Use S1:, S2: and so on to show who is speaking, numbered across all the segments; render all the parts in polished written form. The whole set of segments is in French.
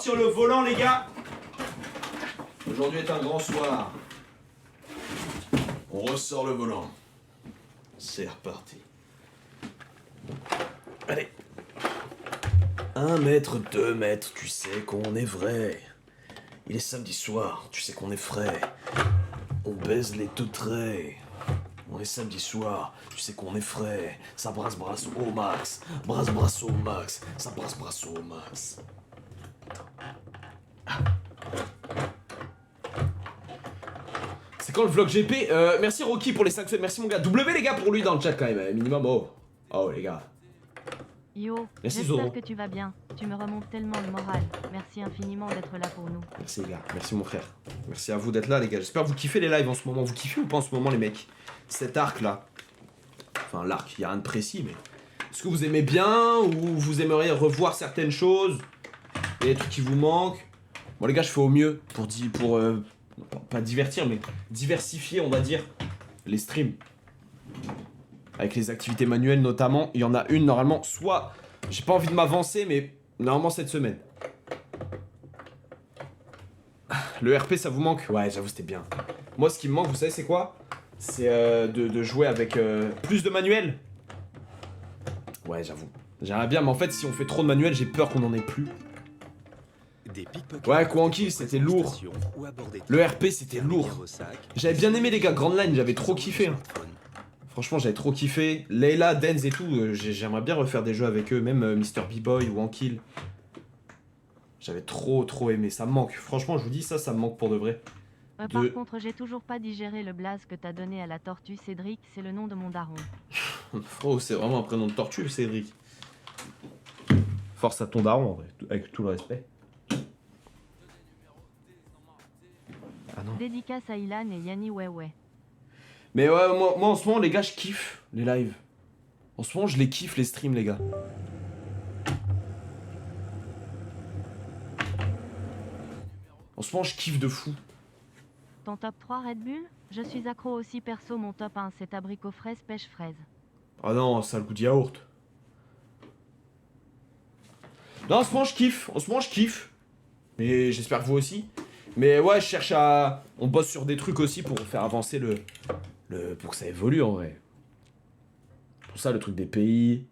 S1: sur le volant, les gars. Aujourd'hui est un grand soir. On ressort le volant. C'est reparti. Allez. 1 mètre, 2 mètres, tu sais qu'on est vrai. Il est samedi soir, tu sais qu'on est frais. On baise les deux traits. On est samedi soir, tu sais qu'on est frais. Ça brasse au max. Brasse au max. Ça brasse au max. C'est quand le vlog GP? Merci Rocky pour les 5 subs, merci mon gars. W les gars pour lui dans le chat quand même, minimum. Oh les gars.
S2: Yo, j'espère que tu vas bien. Tu me remontes tellement le moral. Merci infiniment d'être là pour nous.
S1: Merci les gars, merci mon frère. Merci à vous d'être là les gars. J'espère que vous kiffez les lives en ce moment. Vous kiffez ou pas en ce moment les mecs? Cet arc là. Enfin l'arc, il n'y a rien de précis mais... Est-ce que vous aimez bien ou vous aimeriez revoir certaines choses? Il y a des trucs qui vous manquent? Bon les gars, je fais au mieux pour pas divertir mais diversifier on va dire les streams. Avec les activités manuelles notamment, il y en a une normalement, soit j'ai pas envie de m'avancer mais normalement cette semaine. Le RP ça vous manque? Ouais j'avoue c'était bien. Moi ce qui me manque vous savez c'est quoi? C'est de jouer avec plus de manuels. Ouais j'avoue. J'aimerais bien mais en fait si on fait trop de manuels j'ai peur qu'on en ait plus. Ouais Kwanki c'était lourd. Le RP c'était lourd. J'avais bien aimé les gars, Grand Line j'avais trop kiffé hein. Franchement j'avais trop kiffé. Layla, Denz et tout, j'aimerais bien refaire des jeux avec eux, même Mr. B-Boy ou Ankil. J'avais trop aimé, ça me manque. Franchement je vous dis ça me manque pour de vrai.
S2: Par contre j'ai toujours pas digéré le blaze que t'as donné à la tortue Cédric, c'est le nom de mon daron.
S1: Oh c'est vraiment un prénom de tortue Cédric. Force à ton daron en vrai, avec tout le respect. Ah non.
S2: Dédicace à Ilan et Yanni ouais.
S1: Mais ouais, moi en ce moment, les gars, je kiffe les lives. En ce moment, je les kiffe, les streams, les gars. En ce moment, je kiffe de fou.
S2: Ton top 3 Red Bull? Je suis accro aussi perso, mon top 1 c'est abricot fraise pêche fraise.
S1: Ah non, ça a le goût de yaourt. Non, en ce moment, je kiffe. En ce moment, je kiffe. Mais j'espère que vous aussi. Mais ouais, je cherche à... On bosse sur des trucs aussi pour faire avancer pour que ça évolue, en vrai. Pour ça, le truc des pays.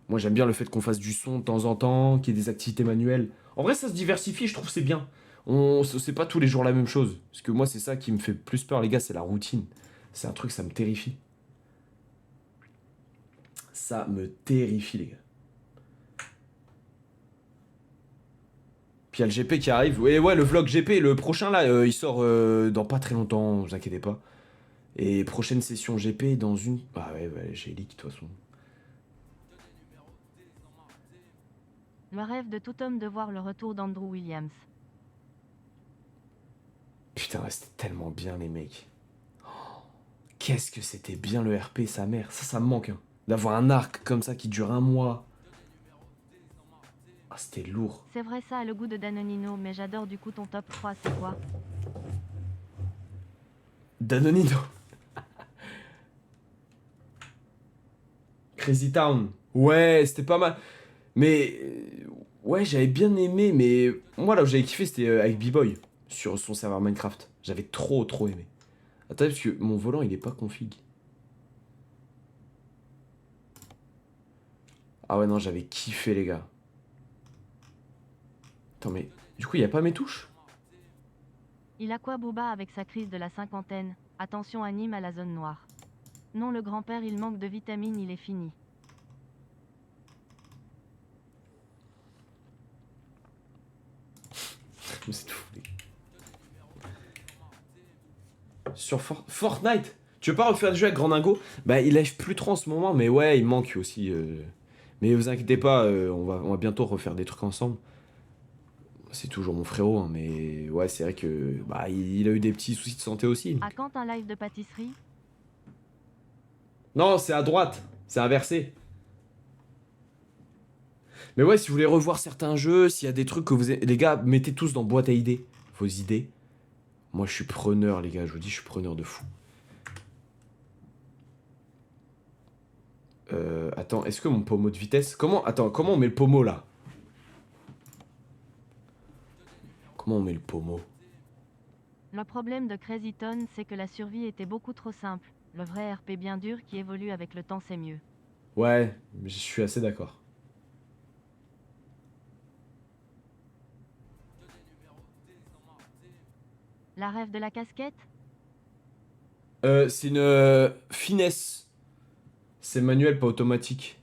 S1: Moi, j'aime bien le fait qu'on fasse du son de temps en temps, qu'il y ait des activités manuelles. En vrai, ça se diversifie, je trouve que c'est bien. C'est pas tous les jours la même chose. Parce que moi, c'est ça qui me fait plus peur, les gars, c'est la routine. C'est un truc, ça me terrifie. Ça me terrifie, les gars. Puis il y a le GP qui arrive. Ouais, le vlog GP, le prochain, là, il sort dans pas très longtemps, vous inquiétez pas. Et prochaine session GP dans une... Ah ouais, j'ai leak, de toute façon.
S2: Le rêve de tout homme de voir le retour d'Andrew Williams.
S1: Putain, ouais, c'était tellement bien, les mecs. Oh, qu'est-ce que c'était bien le RP, sa mère. Ça me manque. Hein. D'avoir un arc comme ça qui dure 1 mois. Ah, c'était lourd.
S2: C'est vrai, ça a le goût de Danonino, mais j'adore du coup ton top 3, c'est quoi?
S1: Danonino. Crazy Town. Ouais, c'était pas mal. Mais... ouais, j'avais bien aimé, mais... Moi, là où j'avais kiffé, c'était avec B-Boy. Sur son serveur Minecraft. J'avais trop aimé. Attendez, parce que mon volant, il est pas config. Ah ouais, non, j'avais kiffé, les gars. Attends, mais... Du coup, il y a pas mes touches?
S2: Il a quoi Booba avec sa crise de la cinquantaine? Attention anime à la zone noire. Non, le grand-père, il manque de vitamines, il est fini.
S1: C'est fou, les gars. Sur Fortnite, tu veux pas refaire des jeux avec Grandingo? Bah il lève plus trop en ce moment, mais ouais il manque aussi. Mais vous inquiétez pas, on va bientôt refaire des trucs ensemble. C'est toujours mon frérot, hein, mais ouais c'est vrai que bah il a eu des petits soucis de santé aussi. Donc.
S2: À quand un live de pâtisserie?
S1: Non c'est à droite, c'est inversé. Mais ouais si vous voulez revoir certains jeux, s'il y a des trucs que vous... Les gars, mettez tous dans boîte à idées, vos idées. Moi je suis preneur les gars, je vous dis je suis preneur de fou. Attends, est-ce que mon pommeau de vitesse... Comment on met le pommeau là? Comment on met le pommeau?
S2: Le problème de Crazy Town, c'est que la survie était beaucoup trop simple. Le vrai RP bien dur qui évolue avec le temps, c'est mieux.
S1: Ouais, je suis assez d'accord.
S2: La rêve de la casquette?
S1: C'est une finesse. C'est manuel, pas automatique.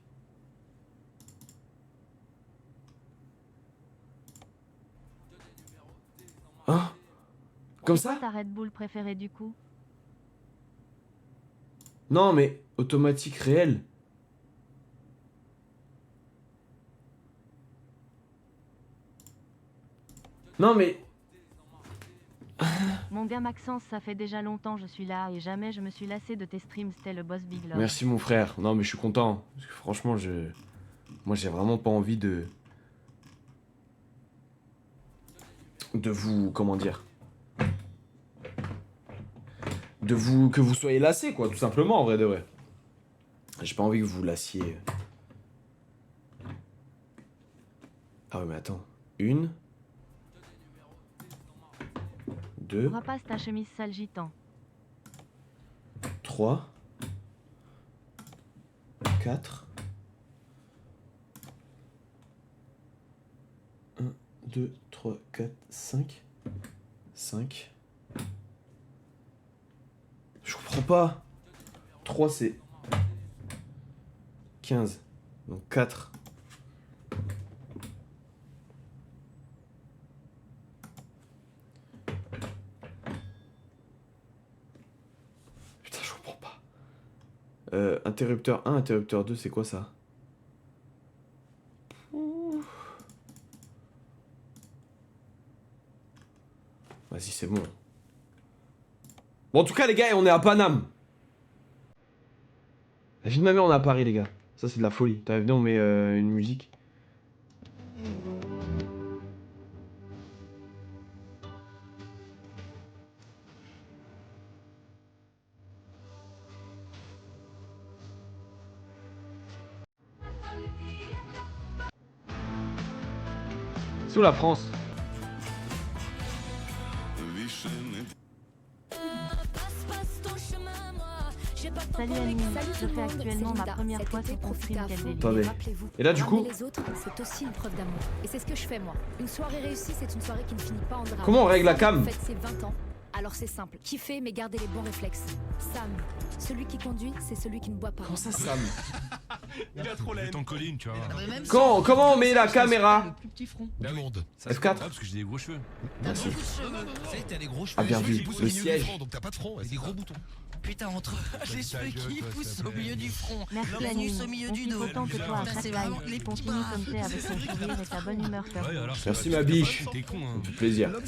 S1: Hein? Comme
S2: C'est quoi
S1: ça?
S2: ta Red Bull préférée du coup?
S1: Non, mais automatique réel. Non, mais...
S2: Mon gars Maxence, ça fait déjà longtemps je suis là et jamais je me suis lassé de tes streams, c'était le boss Big Love.
S1: Merci mon frère. Non, mais je suis content. Parce que franchement, moi, j'ai vraiment pas envie de vous... Comment dire? Que vous soyez lassés, quoi, tout simplement, en vrai de vrai. J'ai pas envie que vous vous lassiez. Ah ouais, mais attends. 1, 2,
S2: Repasse ta chemise sale gitan.
S1: 3, 4, 1, 2, 3, 4, 5, 5. Je comprends pas. 3 c'est 15. Donc 4. Putain, je comprends pas. Interrupteur 1, interrupteur 2, c'est quoi ça? Vas-y, c'est bon. Bon, en tout cas, les gars, on est à Paname. La vie de ma mère, on est à Paris, les gars. Ça, c'est de la folie. T'as vu, on met une musique. C'est où la France?
S2: Salut Annie, je fais actuellement ma première fois sur ton stream, quel délire.
S1: Attendez. Et là, du coup,
S3: les autres, c'est aussi une preuve d'amour. Et c'est ce que je fais moi. Une soirée réussie, c'est une soirée qui ne finit pas en drame.
S1: comment on règle la cam?
S3: En fait, c'est 20 ans. Alors c'est simple. Kiffer, mais garder les bons réflexes. Sam, celui qui conduit, c'est celui qui ne boit pas.
S1: Comment ça, Sam?
S4: Il a trop la haine. T'en coller une, tu vois.
S1: Comment on met la caméra?
S5: Le plus petit front.
S4: La monde.
S1: F4.
S4: Parce que j'ai des gros cheveux.
S1: Merci.
S5: T'as des gros cheveux.
S1: Ah, bien vu.
S5: qui poussent
S1: Le
S5: au milieu du
S1: siège.
S5: front, donc t'as pas de front. Et des gros boutons. Putain, entre les cheveux qui poussent au milieu du front,
S2: Merci
S5: l'anus
S2: Annie,
S5: au milieu
S2: on
S5: du
S2: kiffe
S5: dos.
S2: autant que toi à
S5: Putain,
S2: chaque
S5: c'est vraiment les
S2: live.
S5: petits
S2: Continue
S5: bras.
S2: comme t'es avec ton sourire et ta bonne humeur, Perso.
S4: Ouais, alors,
S1: Merci, ma biche.
S4: T'es con, hein.
S1: Ça fait plaisir.
S4: Bien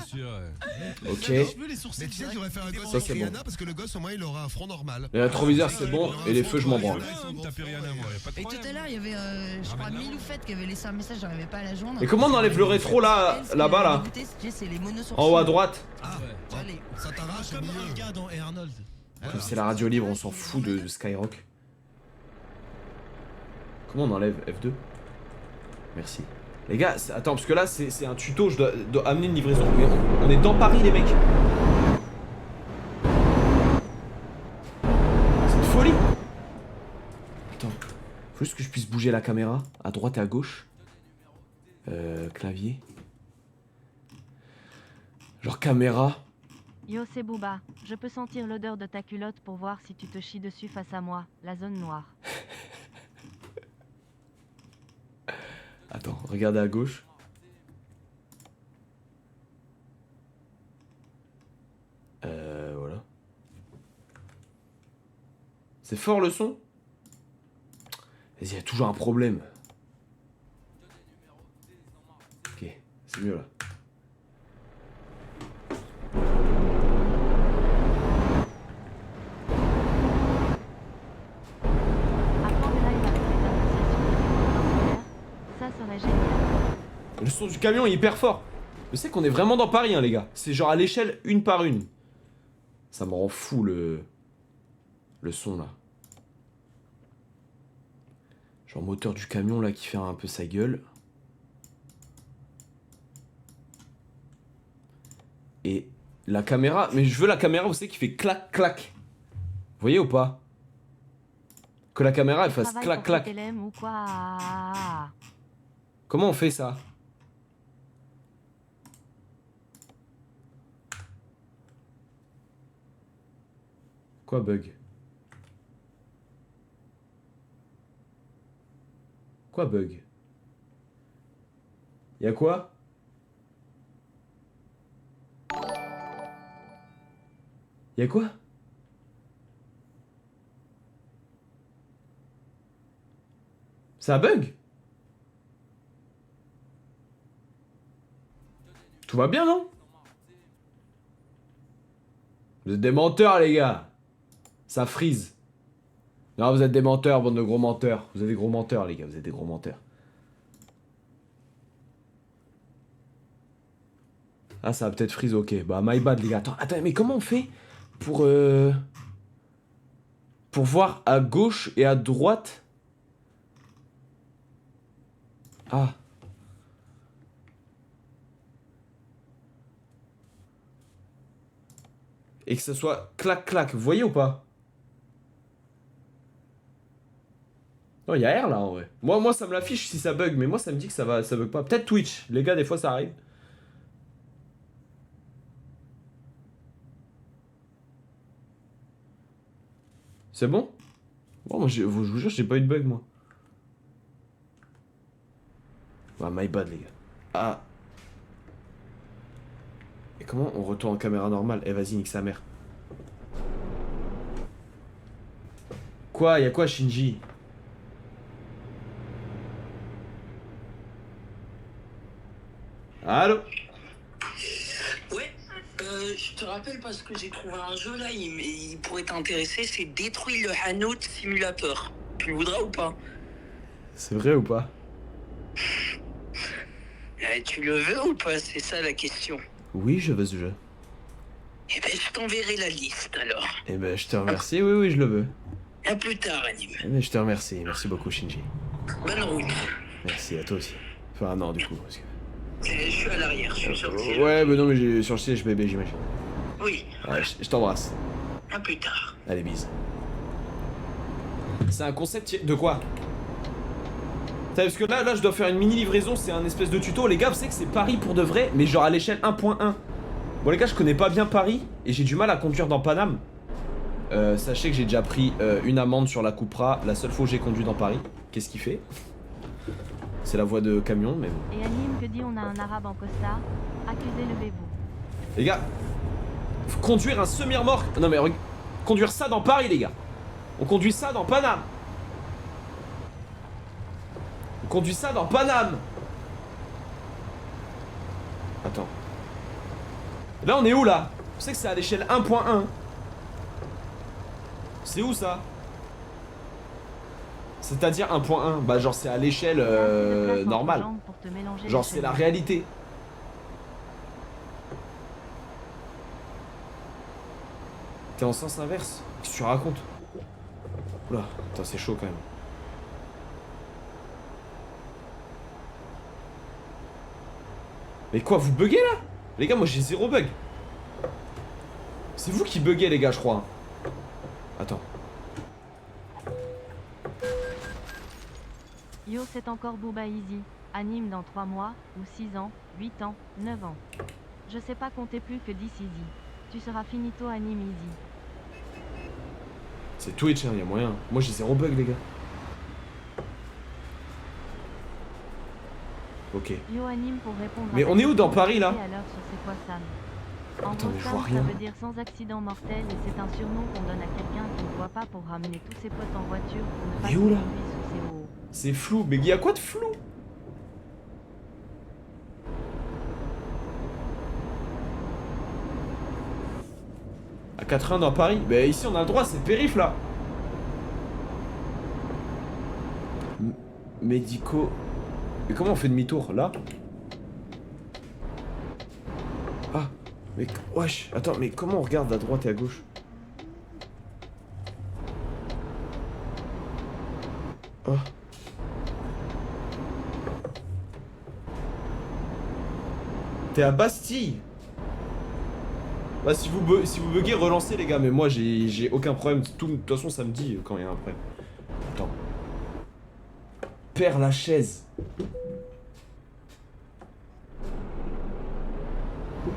S4: sûr, ouais.
S1: Ok.
S5: Les sourcils,
S4: Mais tu sais, tu devrais faire un gosse
S1: Ça,
S4: avec
S1: c'est bon.
S4: Rihanna parce que le gosse, au moins, il aura un front normal.
S1: Les rétroviseurs, c'est bon. Et les feux, je m'en branle.
S4: Taper Rihanna, moi, y a pas de
S5: Et tout
S4: problème.
S5: à l'heure, il y avait, je crois, Miloufette qui avait laissé un message, j'arrivais pas à la joindre.
S1: Et comment on enlève le rétro là, là-bas là?
S5: C'est les monosourcils.
S1: En haut à droite.
S4: Ah,
S5: Allez.
S4: ça t'arrache au milieu.
S5: dans Arnold.
S1: Comme c'est la radio libre, on s'en fout de Skyrock. Comment on enlève F2? Merci. Les gars, attends, parce que là c'est un tuto, je dois amener une livraison. Mais on est dans Paris, les mecs. C'est une folie. Attends, faut juste que je puisse bouger la caméra à droite et à gauche. Clavier. Genre caméra.
S2: Yo, c'est Booba. Je peux sentir l'odeur de ta culotte pour voir si tu te chies dessus face à moi, la zone noire.
S1: Attends, regardez à gauche. Voilà. C'est fort le son? Vas-y, il y a toujours un problème. Ok, c'est mieux là.
S2: Apprends le live avec les appréciations. Ça serait génial.
S1: Le son du camion est hyper fort. Je sais qu'on est vraiment dans Paris, hein, les gars. C'est genre à l'échelle une par une. Ça me rend fou le son là. Genre moteur du camion là qui fait un peu sa gueule. Et la caméra... Mais je veux la caméra, vous savez, qui fait clac, clac. Vous voyez ou pas? Que la caméra, elle fasse
S2: Travaille
S1: clac,
S2: pour
S1: clac.
S2: TLM ou quoi?
S1: Comment on fait ça? Quoi bug? Quoi bug? Y'a quoi? Y'a quoi? Ça bug? Tout va bien, non? Vous êtes des menteurs, les gars. Ça freeze. Non, vous êtes des menteurs, bande de gros menteurs. Vous êtes des gros menteurs, les gars. Vous êtes des gros menteurs. Ah, ça va peut-être freeze, ok. Bah, my bad, les gars. Attends, mais comment on fait pour voir à gauche et à droite? Ah. Et que ce soit clac-clac, vous voyez ou pas? Non, il y a R là en vrai. Moi ça me l'affiche si ça bug, mais moi ça me dit que ça bug pas. Peut-être Twitch, les gars, des fois ça arrive. C'est bon? Bon, moi je vous jure, j'ai pas eu de bug moi. Ah, my bad, les gars. Ah. Et comment on retourne en caméra normale? Eh, vas-y, nique sa mère. Quoi? Y'a quoi, Shinji? Allô?
S6: Ouais, je te rappelle parce que j'ai trouvé un jeu là, il pourrait t'intéresser, c'est Détruire le Hanout Simulator. Tu le voudras ou pas?
S1: C'est vrai ou pas?
S6: Tu le veux ou pas? C'est ça la question.
S1: Oui, je veux ce jeu.
S6: Eh ben, je t'enverrai la liste alors.
S1: Eh ben, je te remercie. Oui, oui, je le veux.
S6: À plus tard, Anime.
S1: Eh ben, je te remercie. Merci beaucoup, Shinji.
S6: Bonne route.
S1: Merci à toi aussi. Enfin, non, du coup. Parce que...
S6: Je suis à l'arrière, je suis sorti.
S1: Ouais, mais non, mais j'ai sur le siège bébé, j'imagine.
S6: Oui,
S1: Ouais, je t'embrasse.
S6: à plus tard.
S1: Allez, bise. C'est un concept de quoi? Parce que là, je dois faire une mini livraison, c'est un espèce de tuto. Les gars, vous savez que c'est Paris pour de vrai, mais genre à l'échelle 1.1. Bon, les gars, je connais pas bien Paris et j'ai du mal à conduire dans Paname. Sachez que j'ai déjà pris une amende sur la Cupra la seule fois où j'ai conduit dans Paris. Qu'est-ce qu'il fait? C'est la voie de camion, mais bon.
S2: Et Anime que dit on a un arabe en costard? Accusez le bébou.
S1: Les gars, faut conduire un semi-remorque. Non, mais conduire ça dans Paris, les gars. On conduit ça dans Paname. On conduit ça dans Paname. Attends. Là, on est où, là? Vous savez que c'est à l'échelle 1.1. C'est où, ça? C'est-à-dire 1.1. Bah, genre, c'est à l'échelle normale. Genre, c'est la réalité. T'es en sens inverse? Qu'est-ce que tu racontes? Oula, attends, c'est chaud quand même. Mais quoi, vous buguez là? Les gars, moi j'ai zéro bug. C'est vous qui buguez, les gars, je crois. Attends.
S2: Yo, c'est encore Booba Easy. Anime dans 3 mois, ou 6 ans, 8 ans, 9 ans. Je sais pas compter plus que 10 easy. Tu seras finito Anime Easy.
S1: C'est Twitch, hein, y'a moyen. Moi j'ai zéro bug, les gars. Ok.
S2: Yo Anime pour répondre
S1: Mais
S2: à ta
S1: on est où dans
S2: question,
S1: Paris, là?
S2: à l'heure sur C'est quoi Sam? En
S1: Attends,
S2: gros,
S1: mais je
S2: Sam,
S1: vois rien.
S2: ça veut dire sans accident mortel et c'est un surnom qu'on donne à quelqu'un qui ne voit pas pour ramener tous ses potes en voiture pour ne pas
S1: Mais où, là?
S2: qu'il conduise sous ses hauts.
S1: C'est flou. Mais y'a quoi de flou? À 4 dans Paris? Bah ici on a le droit, c'est le périph' là. Médicaux. Mais comment on fait demi-tour? Là? Ah, mais wesh, attends, mais comment on regarde à droite et à gauche? Oh. T'es à Bastille? Bah si vous buguez, relancez les gars, mais moi j'ai aucun problème. De toute façon ça me dit quand il y a un problème. Attends. Père Lachaise.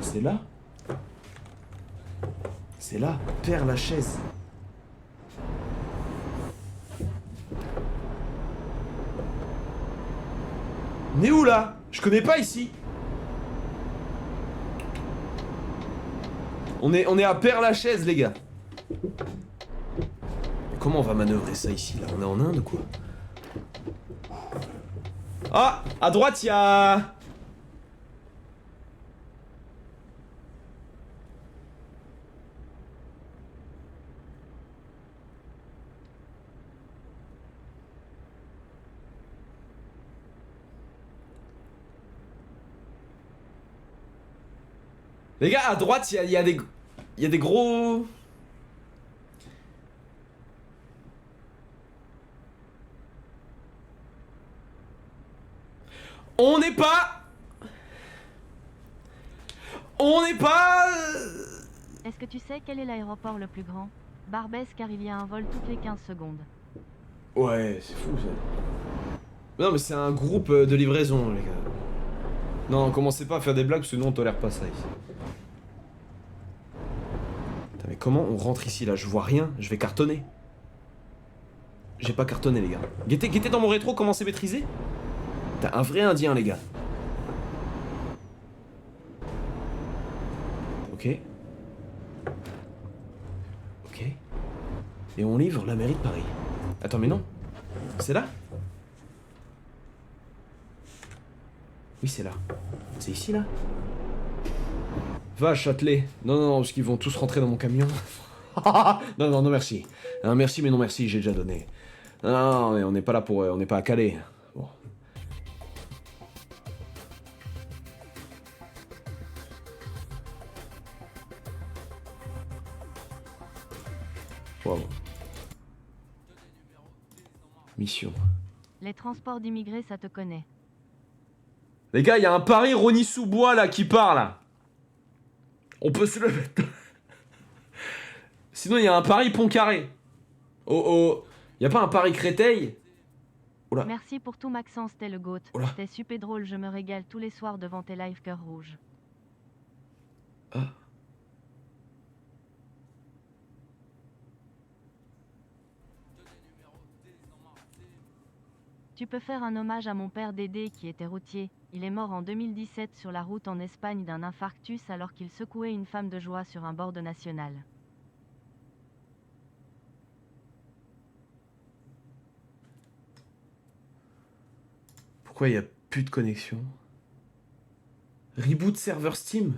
S1: C'est là? C'est là, Père Lachaise. On est où là? Je connais pas ici. On est à Père Lachaise les gars. Comment on va manœuvrer ça ici là? On est en Inde ou quoi? Ah! À droite il y a... Les gars, à droite, il y a des gros... On n'est pas...
S2: Est-ce que tu sais quel est l'aéroport le plus grand? Barbès, car il y a un vol toutes les 15 secondes.
S1: Ouais, c'est fou ça. Non mais c'est un groupe de livraison les gars. Non, commencez pas à faire des blagues parce que nous on tolère pas ça ici. Putain, mais comment on rentre ici là? Je vois rien, je vais cartonner. J'ai pas cartonné les gars. Guettez dans mon rétro comment c'est maîtrisé. T'as un vrai indien les gars. Ok. Ok. Et on livre la mairie de Paris. Attends mais non. C'est là? Oui c'est là. C'est ici là? Va Châtelet. Non non non parce qu'ils vont tous rentrer dans mon camion. Non non non merci. Merci mais non merci j'ai déjà donné. Non, on n'est pas là pour... on n'est pas à Calais. Bon. Wow. Mission.
S2: Les transports d'immigrés, ça te connaît.
S1: Les gars, il y a un Paris Rony-sous-Bois là qui part là. On peut se le mettre. Sinon, il y a un Paris Pont-Carré. Oh oh. Il y a pas un Paris Créteil? Oula.
S2: Merci pour tout Maxence, t'es le GOAT.
S1: Oula.
S2: T'es super drôle, je me régale tous les soirs devant tes lives cœur rouge.
S1: Ah.
S2: Tu peux faire un hommage à mon père Dédé qui était routier. Il est mort en 2017 sur la route en Espagne d'un infarctus alors qu'il secouait une femme de joie sur un bord de national.
S1: Pourquoi il y a plus de connexion? Reboot serveur Steam.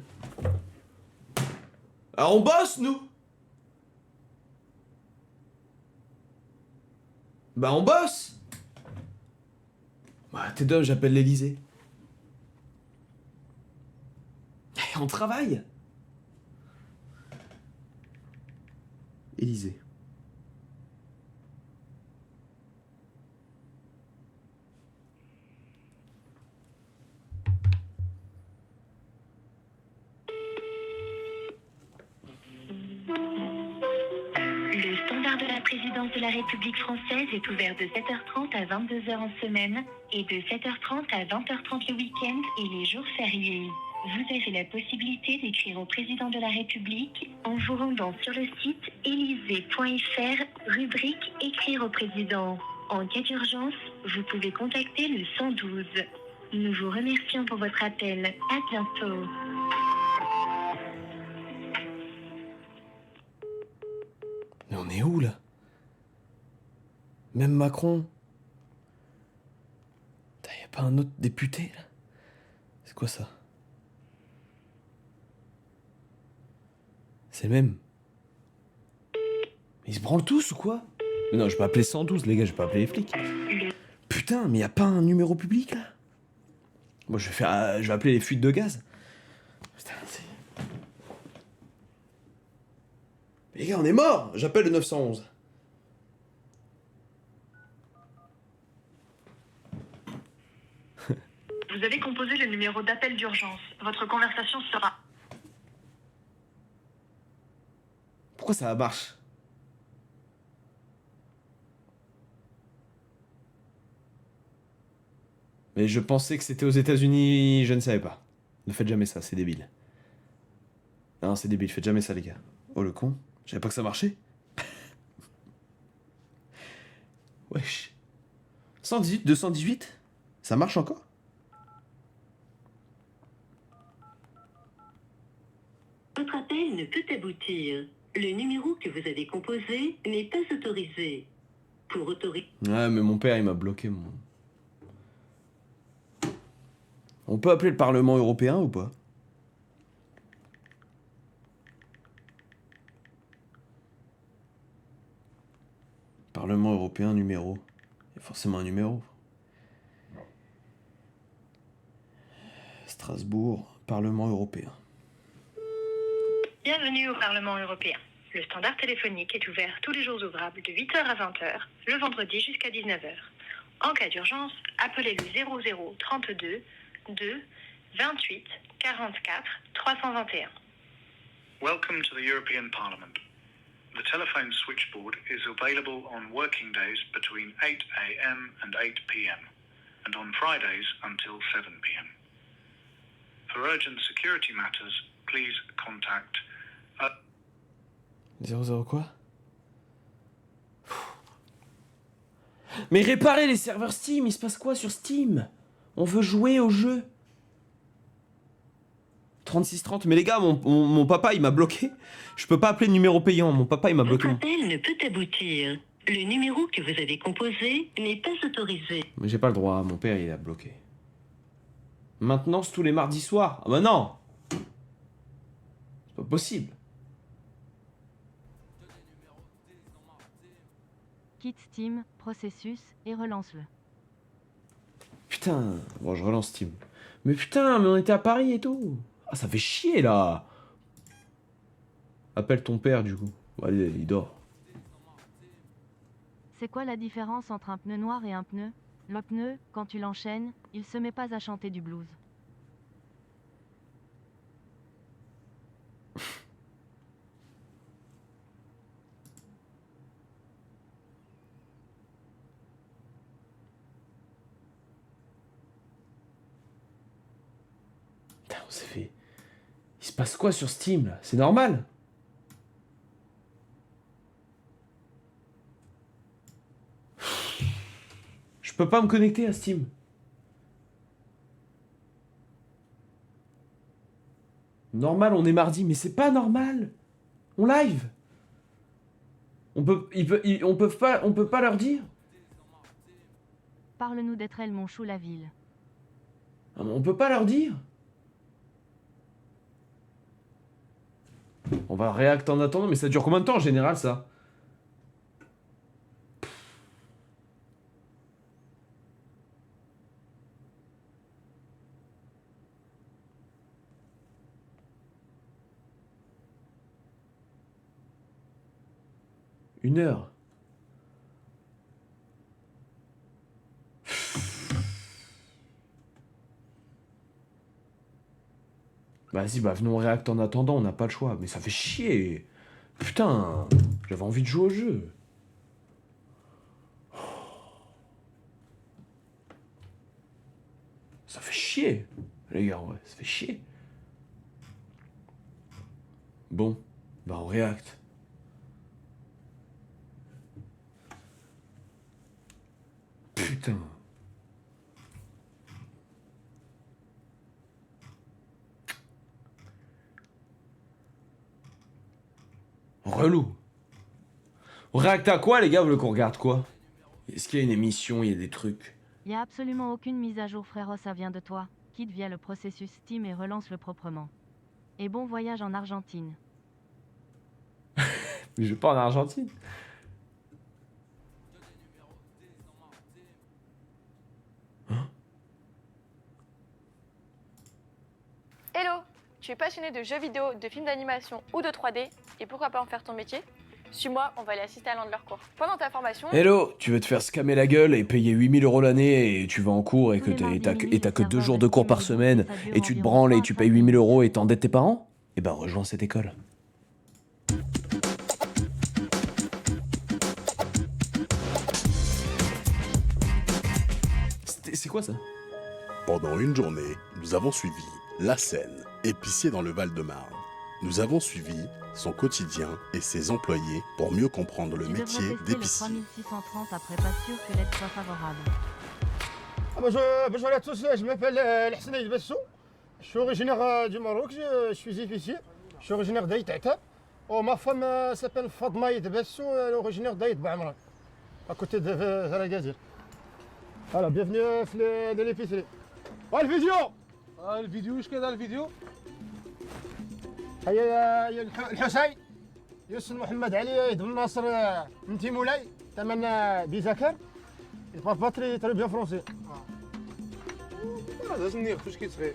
S1: Ah, on bosse nous. Bah on bosse. Bah t'es dumb, j'appelle l'Elysée. On travaille. Élysée.
S7: Le standard de la présidence de la République française est ouvert de 7h30 à 22h en semaine et de 7h30 à 20h30 le week-end et les jours fériés. Vous avez la possibilité d'écrire au président de la République en vous rendant sur le site élysée.fr, rubrique Écrire au président. En cas d'urgence, vous pouvez contacter le 112. Nous vous remercions pour votre appel. À bientôt.
S1: Mais on est où là? Même Macron. Y'a pas un autre député là? C'est quoi ça? C'est le même. Ils se branlent tous ou quoi? Mais non, je vais pas appeler 112 les gars, je vais pas appeler les flics. Putain, mais y a pas un numéro public là? Moi je vais appeler les fuites de gaz. Putain, c'est... Les gars, on est mort! J'appelle le 911.
S7: Vous avez composé le numéro d'appel d'urgence. Votre conversation sera...
S1: Pourquoi ça marche? Mais je pensais que c'était aux États-Unis, je ne savais pas. Ne faites jamais ça, c'est débile. Non, c'est débile, faites jamais ça, les gars. Oh le con, je savais pas que ça marchait. Wesh. 118, 218? Ça marche encore?
S8: Votre appel ne peut aboutir. Le numéro que vous avez composé n'est pas autorisé. Pour autoriser...
S1: Ouais, mais mon père, il m'a bloqué, mon... On peut appeler le Parlement européen ou pas? Parlement européen, numéro. Il y a forcément un numéro. Strasbourg, Parlement européen.
S7: Bienvenue au Parlement européen. Le standard téléphonique est ouvert tous les jours ouvrables de 8h à 20h, le vendredi jusqu'à 19h. En cas d'urgence, appelez le 00 32 2 28 44 321.
S9: Welcome to the European Parliament. The telephone switchboard is available on working days between 8 a.m. and 8 p.m. and on Fridays until 7 p.m. For urgent security matters, please contact
S1: 00 quoi? Mais réparer les serveurs Steam, il se passe quoi sur Steam? On veut jouer au jeu. 3630, mais les gars, mon papa il m'a bloqué. Je peux pas appeler le numéro payant, mon papa il m'a bloqué.
S8: Votre appel ne peut aboutir. Le numéro que vous avez composé n'est pas autorisé.
S1: Mais j'ai pas le droit, mon père il a bloqué. Maintenance tous les mardis soirs. Ah bah non! C'est pas possible.
S2: Quitte Steam, processus, et relance-le.
S1: Putain, bon je relance Steam. Mais putain, mais on était à Paris et tout. Ah ça fait chier là. Appelle ton père du coup. Bon, allez, il dort.
S2: C'est quoi la différence entre un pneu noir et un pneu? Le pneu, quand tu l'enchaînes, il se met pas à chanter du blues.
S1: Putain, on s'est fait... Il se passe quoi sur Steam là? C'est normal? Je peux pas me connecter à Steam. Normal, on est mardi, mais c'est pas normal. On live. On peut pas leur dire.
S2: Parle-nous d'être elle, mon chou, la ville.
S1: Ah, mais on peut pas leur dire. On va react en attendant, mais ça dure combien de temps en général ça? Une heure. Vas-y, bah venons react en attendant, on n'a pas le choix. Mais ça fait chier. Putain, j'avais envie de jouer au jeu. Ça fait chier. Les gars, ouais, ça fait chier. Bon, bah on react. Putain. Relou. On réacte à quoi les gars? Vous voulez qu'on regarde quoi? Est-ce qu'il y a une émission, il y a des trucs?
S2: Y a absolument aucune mise à jour, frérot, ça vient de toi. Quitte via le processus Steam et relance-le proprement. Et bon voyage en Argentine.
S1: Mais je vais pas en Argentine.
S10: Hello, tu es passionné de jeux vidéo, de films d'animation ou de 3D et pourquoi pas en faire ton métier? Suis-moi, on va aller assister à l'un de leurs cours. Pendant ta formation...
S1: Hello, tu veux te faire scammer la gueule et payer 8000 € l'année et tu vas en cours et que t'as que 2 jours de cours par semaine et tu te branles et tu payes 8000 € et t'endettes tes parents? Eh ben rejoins cette école. C'est quoi ça?
S11: Pendant une journée, nous avons suivi La Seine, épicier dans le Val-de-Marne. Nous avons suivi son quotidien et ses employés pour mieux comprendre le
S2: Tu
S11: métier
S2: devrais tester le
S11: d'épicier.
S2: 3630 après, pas sûr que l'aide soit favorable.
S12: Bonjour à tous, je m'appelle Al-Hassan Bassou. Je suis originaire du Maroc, je suis épicier. Je suis originaire d'Aït Atab. Oh, ma femme s'appelle Fadma Bassou, elle est originaire d'Aït Bouamran, à côté de Zaragadir. Voilà, bienvenue dans l'épicerie. Oh, le vidéo!
S13: الفيديو ايش كذا الفيديو؟
S12: هيا الحسين يوسف محمد علي عيد بن ناصر من تيمولاي ثمن بيزاكر باتري تري بيان فرونسي.
S13: لازم ناخذ واش كيتبغي.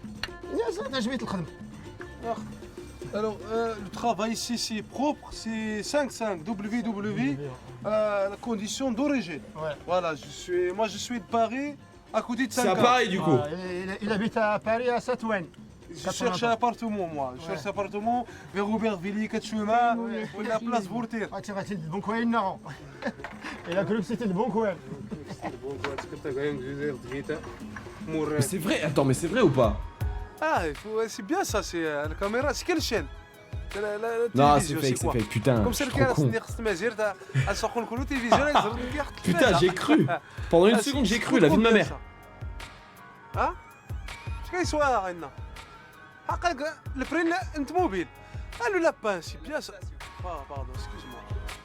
S12: يا ساتر عجبتني الخدمه.
S13: Alors, le travail ici c'est propre, c'est 5-5 WW, la condition d'origine.
S12: Ouais.
S13: Voilà, moi je suis de Paris, à côté de
S1: C'est à
S13: Saint-Gall.
S1: Paris du coup.
S12: Il habite à Paris à Satouane.
S13: Je cherche un appartement moi, je cherche un appartement vers Aubervilliers, Katchouma, ou la place Bourtir.
S12: Ah, tu vas le bon coin, non. Il a cru que c'était le bon coin.
S1: Mais c'est vrai, attends, mais c'est vrai ou pas?
S13: Ah, c'est bien ça, c'est la caméra, c'est quelle chaîne?
S1: Non, c'est fake, putain,
S13: Comme
S1: je suis
S13: celle
S1: trop con. Putain, j'ai cru. Pendant une seconde, j'ai cru, la vie de ma mère.
S13: ها؟ اش كيسوى عندنا؟ حقا البرين انت موبيل قالوا لا بانسي بيان سا باردون اسكوز موا.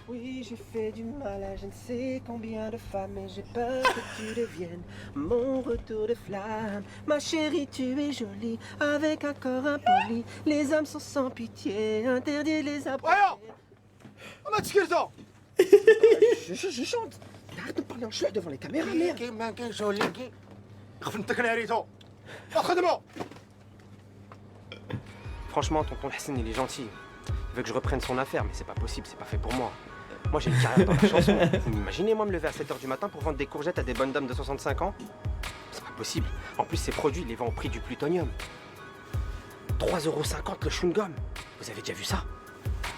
S14: Oui, j'ai fait du mal à je ne sais combien de femmes et j'ai peur que tu deviennes mon retour de flamme. Ma chérie, tu es jolie, avec un corps impoli. Les hommes sont sans pitié, interdit les approcher.
S12: ما تسكرتو.
S14: Je chante. Arrête de parler en chouette devant les caméras, merde.
S12: كيما كاين جولي كي خفنتك ناريتو. خدمه.
S14: Franchement, tonton Hassan, il est gentil. Il veut que je reprenne son affaire, mais c'est pas possible, c'est pas fait pour moi. Moi, j'ai une carrière dans la chanson. Vous m'imaginez, moi, me lever à 7h du matin pour vendre des courgettes à des bonnes dames de 65 ans? C'est pas possible. En plus, ces produits, il les vend au prix du plutonium. 3,50€ le chewing-gum. Vous avez déjà vu ça?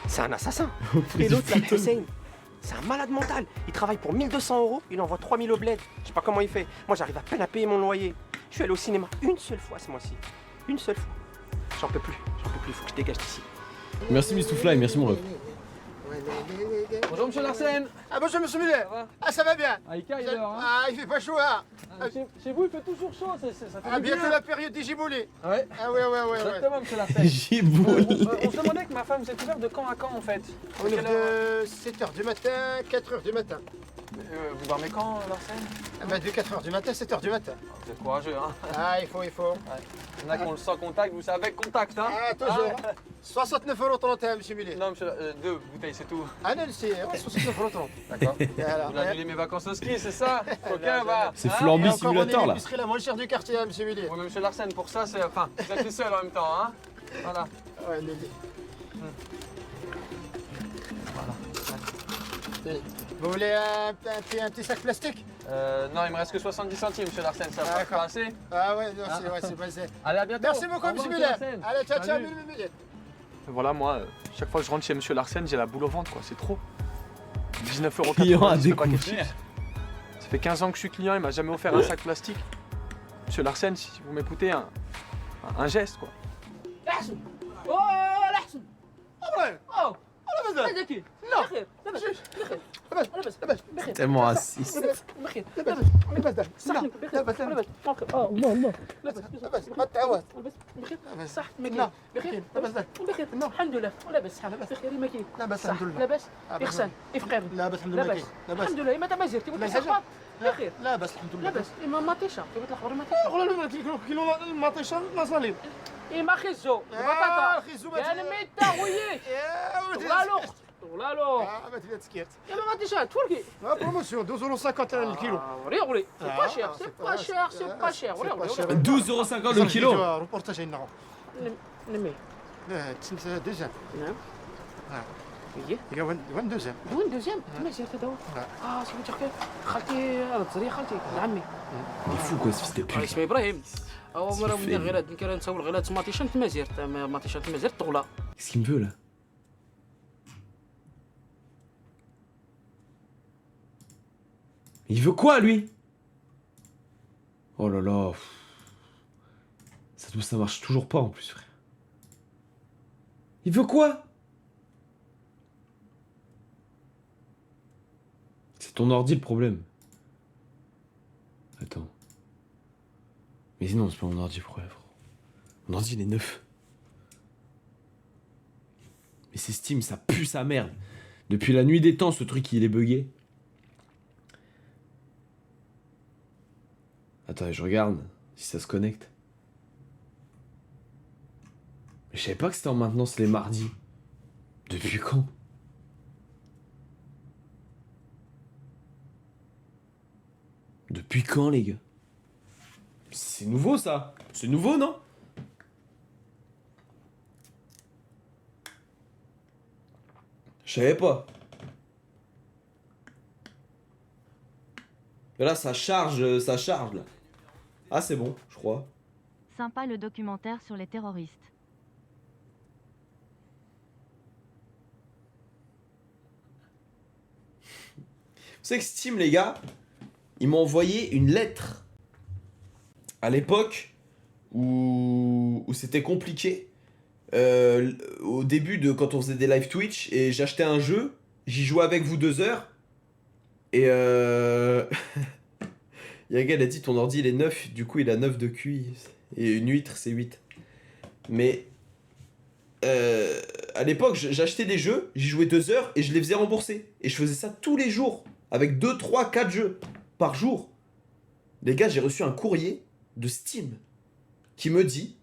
S14: C'est un assassin. Et l'autre, là, Hussein, c'est un malade mental. Il travaille pour 1200€, il envoie 3000 au bled. Je sais pas comment il fait. Moi, j'arrive à peine à payer mon loyer. Je suis allé au cinéma une seule fois ce mois-ci. Une seule fois. J'en peux plus, il faut que je dégage d'ici.
S1: Merci Mistoufly, merci mon ref.
S13: Bonjour monsieur Larsen.
S12: Ah bonjour monsieur Muller. Ah ça va bien.
S13: Aïka, il est l'heure, hein.
S12: Ah il fait pas chaud hein.
S13: Chez vous, il fait toujours chaud, ça fait
S12: Ah
S13: du bien.
S12: bientôt la période des giboulées.
S13: Ouais.
S12: Ah ouais.
S13: Exactement, monsieur Larsen.
S1: Gibouli.
S13: On se demandait que ma femme, vous êtes ouvert de quand à quand en fait?
S12: On est de 7h du matin, 4h du matin.
S13: Vous dormez quand, Larsen?
S12: Ah bah de 4h du matin, 7h du matin.
S13: Vous êtes courageux, hein.
S12: Ah il faut.
S13: Ouais. Il y en a qu'on le sent contact, vous savez, contact, hein.
S12: Ah toujours. 69,30€ monsieur Muller.
S13: Non, monsieur, 2 bouteilles, c'est tout.
S12: Ah non c'est 69,30€.
S13: D'accord.
S12: Voilà.
S13: Vous annulez mes vacances au ski, c'est ça? Ok, bah.
S1: C'est
S13: hein.
S1: Flamby
S12: Et encore, on est
S1: Simulator là.
S12: l'épicerie la moins chère du quartier hein, monsieur Muller.
S13: Ouais, mais monsieur Larsen, pour ça, c'est. Enfin, vous êtes le seul en même temps, hein. Voilà.
S12: Ouais, Vous voulez un petit sac plastique?
S13: Non, il me reste que 70 centimes, monsieur Larsen, ça va pas assez?
S12: Ah ouais, non, c'est passé.
S13: Allez, à bientôt.
S12: Merci beaucoup,
S13: Au
S12: monsieur
S13: revoir,
S12: Muller.
S13: Larsen.
S12: Allez, ciao,
S13: Salut.
S12: Muller.
S13: Voilà, moi, chaque fois que je rentre chez monsieur Larsen, j'ai la boule au ventre, quoi, c'est trop. 19,80€.
S1: Client à
S13: c'est pas quelque
S1: découvrir.
S13: chose. Ça fait 15 ans que je suis client, il m'a jamais offert un sac plastique. Monsieur Larsen, si vous m'écoutez, un geste, quoi.
S12: Oh, l'Ahsen. Oh, لاباس
S14: هذاك
S12: لا
S14: بخير لاباس بخير
S12: لاباس
S1: C'est tellement raciste.
S14: بخير
S12: لاباس
S14: صحني بخير لاباس الله
S12: لاباس ما تعاود
S14: بخير صح
S12: لا
S14: بخير
S12: لاباس
S14: بخير الحمد لله لاباس بخير ما كاين
S12: لاباس الحمد لله
S14: لاباس إحسان إفقار
S12: لاباس الحمد لله
S14: لاباس
S12: لاباس
S14: الحمد لله متى ما زرتي
S12: لا
S14: قلت
S12: حاجة.
S14: لي بخير
S12: لاباس الحمد لله
S14: لاباس إما مطيشة قلت الآخر مطيشة
S12: والله كيلو المطيشه ناصلين
S14: إما خزو
S12: بطاطا
S14: بطاطا يا الميتا وييك ولا لوخ ولا لوخ
S12: ما تبدا تسكيت
S14: يا ما مطيشة تفرقي
S12: بروموسيون 12,50€ الكيلو
S14: وري وري سي با شير سي با شير سي با شير وري وري
S1: 12,50€ le kilo.
S12: روبورتاج هنا
S14: نمي
S12: تسمت دوزيام
S14: نعم
S12: هي وين دوزيام
S14: وين دوزيام ما زرت هذا اه سميتو خالتي الزري خالتي عمي
S1: Il est fou quoi ce fils de pute.
S14: اسمي ابراهيم او
S1: C'est
S14: مرة
S1: fait.
S14: من غير هاد كان نصور غير هاد ماتيشان ما زرت ماتيشان ما زرت طغلا
S1: Qu'est-ce qu'il me veut là? Il veut quoi lui? Oh là là. Ça marche toujours pas en plus, frère. Il veut quoi? C'est ton ordi le problème. Attends. Mais non, c'est pas mon ordi le problème, frère. Mon ordi il est neuf. Mais c'est Steam, ça pue sa merde. Depuis la nuit des temps, ce truc il est bugué. Attends, je regarde si ça se connecte. Mais je savais pas que c'était en maintenance les mardis. Depuis quand? Depuis quand, les gars? C'est nouveau, ça. C'est nouveau, non? Je savais pas. Mais là, ça charge, là. Ah, c'est bon, je crois.
S2: Sympa le documentaire sur les terroristes.
S1: Vous savez que Steam, les gars, ils m'ont envoyé une lettre à l'époque où c'était compliqué. Au début de quand on faisait des live Twitch et j'achetais un jeu, j'y jouais avec vous 2 heures et il y a un gars il a dit ton ordi il est 9, du coup il a 9 de QI et une huître c'est 8. Mais à l'époque j'achetais des jeux, j'y jouais 2 heures et je les faisais rembourser et je faisais ça tous les jours avec 2, 3, 4 jeux par jour. Les gars, j'ai reçu un courrier de Steam qui me dit...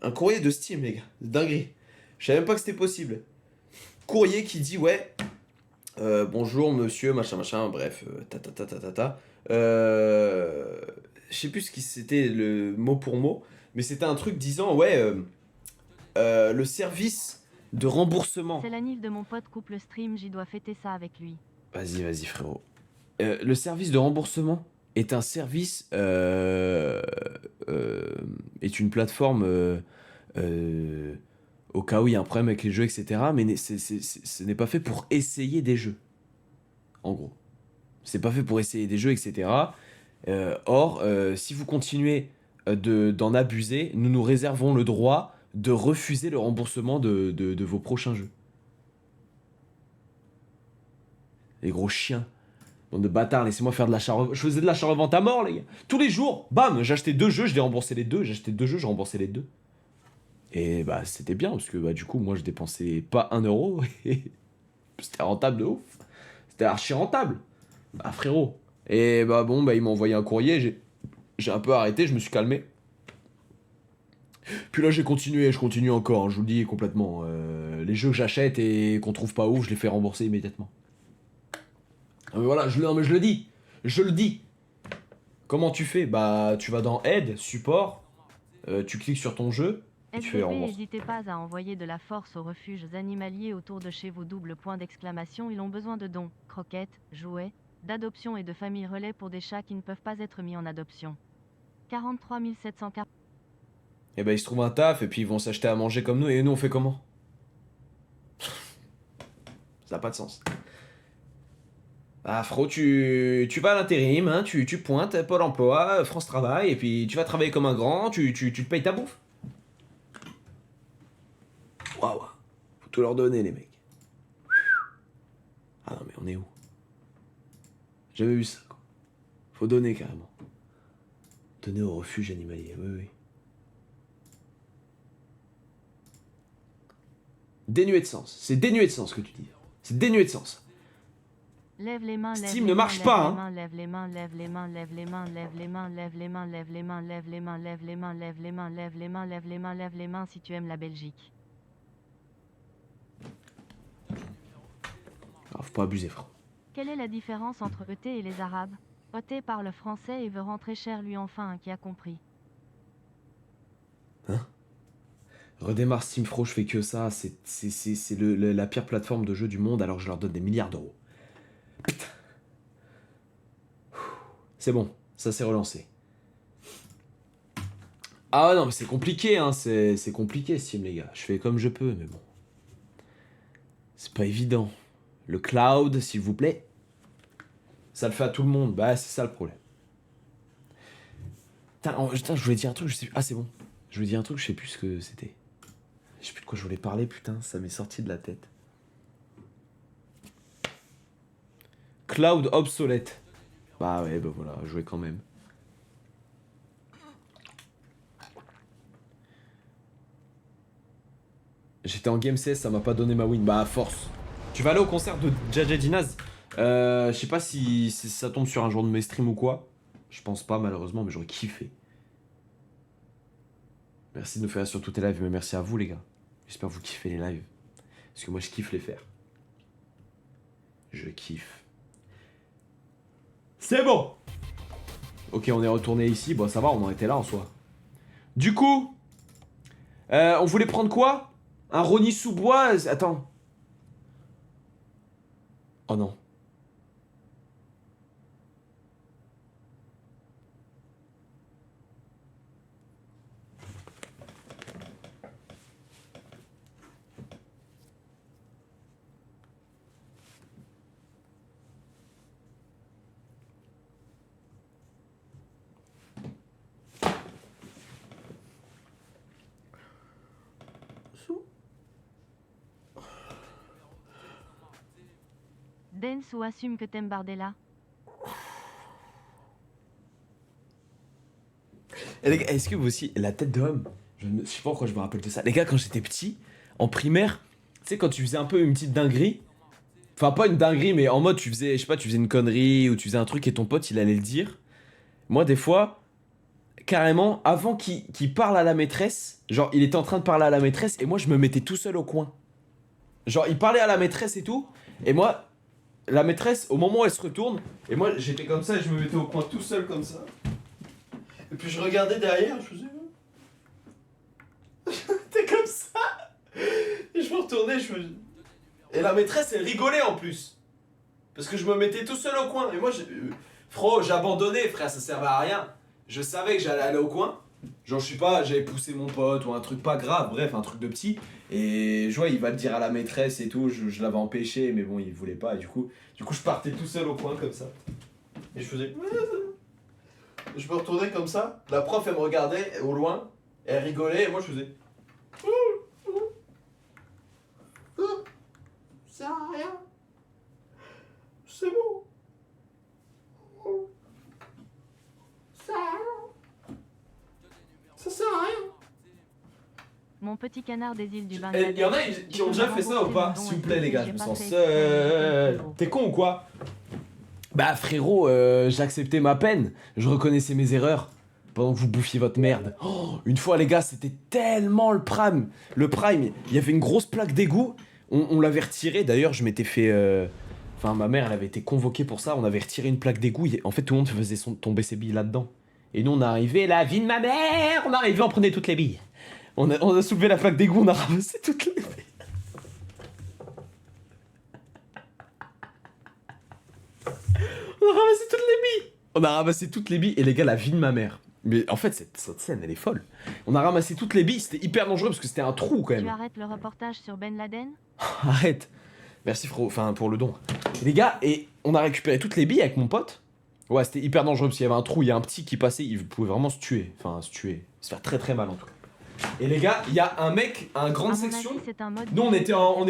S1: Un courrier de Steam, les gars. Dinguerie. Je savais même pas que c'était possible. Courrier qui dit, ouais... bonjour, monsieur, machin, machin, bref, je sais plus ce qui c'était le mot pour mot, mais c'était un truc disant, ouais... le service de remboursement...
S2: C'est la nif de mon pote couple stream, j'y dois fêter ça avec lui.
S1: Vas-y, frérot. Le service de remboursement est un service, est une plateforme au cas où il y a un problème avec les jeux, etc. Mais ce n'est pas fait pour essayer des jeux. En gros. C'est pas fait pour essayer des jeux, etc. Or, si vous continuez d'en abuser, nous nous réservons le droit de refuser le remboursement de vos prochains jeux. Les gros chiens. Bande de bâtards, laissez-moi faire de l'achat-revente. Je faisais de l'achat-revente à mort, les gars. Tous les jours, bam, j'achetais 2 jeux, je les remboursais les 2. J'achetais 2 jeux, je remboursais les 2. Et bah, c'était bien, parce que bah, du coup, moi, je dépensais pas 1 euro. Et c'était rentable de ouf. C'était archi rentable. Bah, frérot. Et bah, bon, bah, ils m'ont envoyé un courrier. J'ai un peu arrêté, je me suis calmé. Puis là, je continue encore, hein, je vous le dis complètement. Les jeux que j'achète et qu'on trouve pas ouf, je les fais rembourser immédiatement. Ah mais voilà, je le dis. Comment tu fais? Bah, tu vas dans aide, support, tu cliques sur ton jeu, et tu fais
S2: SVP,
S1: rembourser.
S2: n'hésitez pas à envoyer de la force aux refuges animaliers autour de chez vous. Ils ont besoin de dons, croquettes, jouets, d'adoption et de familles relais pour des chats qui ne peuvent pas être mis en adoption. 43 740.
S1: Et bah, ils se trouvent un taf, et puis ils vont s'acheter à manger comme nous, et nous, on fait comment? Ça n'a pas de sens. Ah, frérot, tu vas à l'intérim, hein, tu pointes Pôle emploi, France Travail, et puis tu vas travailler comme un grand, tu te payes ta bouffe. Waouh, faut tout leur donner, les mecs. Ah non, mais on est où? J'ai jamais vu ça, quoi. Faut donner, carrément. Donner au refuge animalier, oui. Dénué de sens. C'est dénué de sens, ce que tu dis. C'est dénué de sens.
S2: Lève les mains,
S1: Steam ne marche pas, hein.
S2: Lève les mains, lève les mains, lève les mains, lève les mains, lève les mains, lève les mains, lève les mains, lève les mains, lève les mains, lève les mains, lève les mains, lève les mains si tu aimes la Belgique.
S1: Alors, faut pas abuser, frère.
S2: Quelle est la différence entre ET et les Arabes? ET parle français et veut rentrer cher lui enfin, qui a compris.
S1: Hein? Redémarre Steam, Fro, je fais que ça. C'est la pire plateforme de jeu du monde alors que je leur donne des milliards d'euros. Putain. C'est bon, ça s'est relancé. Ah non, mais c'est compliqué, hein. C'est compliqué, Steam, les gars. Je fais comme je peux, mais bon. C'est pas évident. Le cloud, s'il vous plaît. Ça le fait à tout le monde. Bah, c'est ça le problème. Putain, je voulais dire un truc, je sais plus. Ah, c'est bon. Je voulais dire un truc, je sais plus ce que c'était. Je sais plus de quoi je voulais parler, putain, ça m'est sorti de la tête. Cloud obsolète. Bah ouais, bah voilà, jouer quand même. J'étais en Game CS, ça m'a pas donné ma win. Bah à force. Tu vas aller au concert de Jaja Dinaz? Je sais pas si ça tombe sur un jour de mes streams ou quoi. Je pense pas malheureusement, mais j'aurais kiffé. Merci de nous faire sur tous tes lives, mais merci à vous les gars. J'espère que vous kiffez les lives. Parce que moi je kiffe les faire. Je kiffe. C'est bon. Ok, on est retourné ici. Bon, ça va, on en était là en soi. Du coup, on voulait prendre quoi? Un Rony sous-bois? Attends. Oh non.
S2: Dance ou assume que t'aimes Bardella.
S1: Et les gars, est-ce que vous aussi, la tête de homme, je sais pas pourquoi je me rappelle de ça. Les gars, quand j'étais petit, en primaire, tu sais, quand tu faisais un peu une petite dinguerie, enfin pas une dinguerie, mais en mode tu faisais, je sais pas, tu faisais une connerie ou tu faisais un truc et ton pote il allait le dire. Moi, des fois, carrément, avant qu'il parle à la maîtresse, genre il était en train de parler à la maîtresse et moi je me mettais tout seul au coin. Genre il parlait à la maîtresse et tout, et moi, la maîtresse, au moment où elle se retourne, et moi j'étais comme ça et je me mettais au coin tout seul comme ça. Et puis je regardais derrière, je faisais... T'es comme ça. Et je me retournais, je faisais... Et la maîtresse elle rigolait en plus. Parce que je me mettais tout seul au coin. Et moi, frérot, j'ai abandonné, frère, ça servait à rien. Je savais que j'allais aller au coin. Genre, je sais pas, j'avais poussé mon pote ou un truc pas grave, bref, un truc de petit. Et je vois, il va le dire à la maîtresse et tout. Je l'avais empêché, mais bon, il voulait pas. Et du coup, je partais tout seul au coin comme ça. Et je faisais... Je me retournais comme ça. La prof, elle me regardait au loin. Elle rigolait et moi, je faisais... Ça sert à rien. C'est bon. Ça sert à rien.
S2: Mon petit canard des îles du
S1: Et
S2: Bangladesh.
S1: y en a qui ont déjà fait ça ou pas? S'il vous plaît les gars, je me sens seul. T'es con ou quoi? Bah frérot, j'acceptais ma peine. Je reconnaissais mes erreurs. Pendant que vous bouffiez votre merde. Oh, une fois les gars, c'était tellement le prime. Le prime, il y avait une grosse plaque d'égout. On l'avait retiré. D'ailleurs, je m'étais fait... Enfin, ma mère, elle avait été convoquée pour ça. On avait retiré une plaque d'égout. En fait, tout le monde faisait tomber ses billes là-dedans. Et nous, on est arrivé, la vie de ma mère. On est arrivé, on prenait toutes les billes. On a soulevé la plaque d'égout, on a ramassé toutes les billes. On a ramassé toutes les billes. On a ramassé toutes les billes. Et les gars, la vie de ma mère. Mais en fait, cette scène, elle est folle. On a ramassé toutes les billes. C'était hyper dangereux parce que c'était un trou quand même.
S2: Tu arrêtes le reportage sur Ben Laden?
S1: Arrête. Merci frérot, enfin pour le don. Les gars, et on a récupéré toutes les billes avec mon pote. Ouais, c'était hyper dangereux parce qu'il y avait un trou, il y a un petit qui passait, il pouvait vraiment se tuer. Enfin, se faire très très mal en tout cas. Et les gars, il y a un mec, un grande section. Nous on était en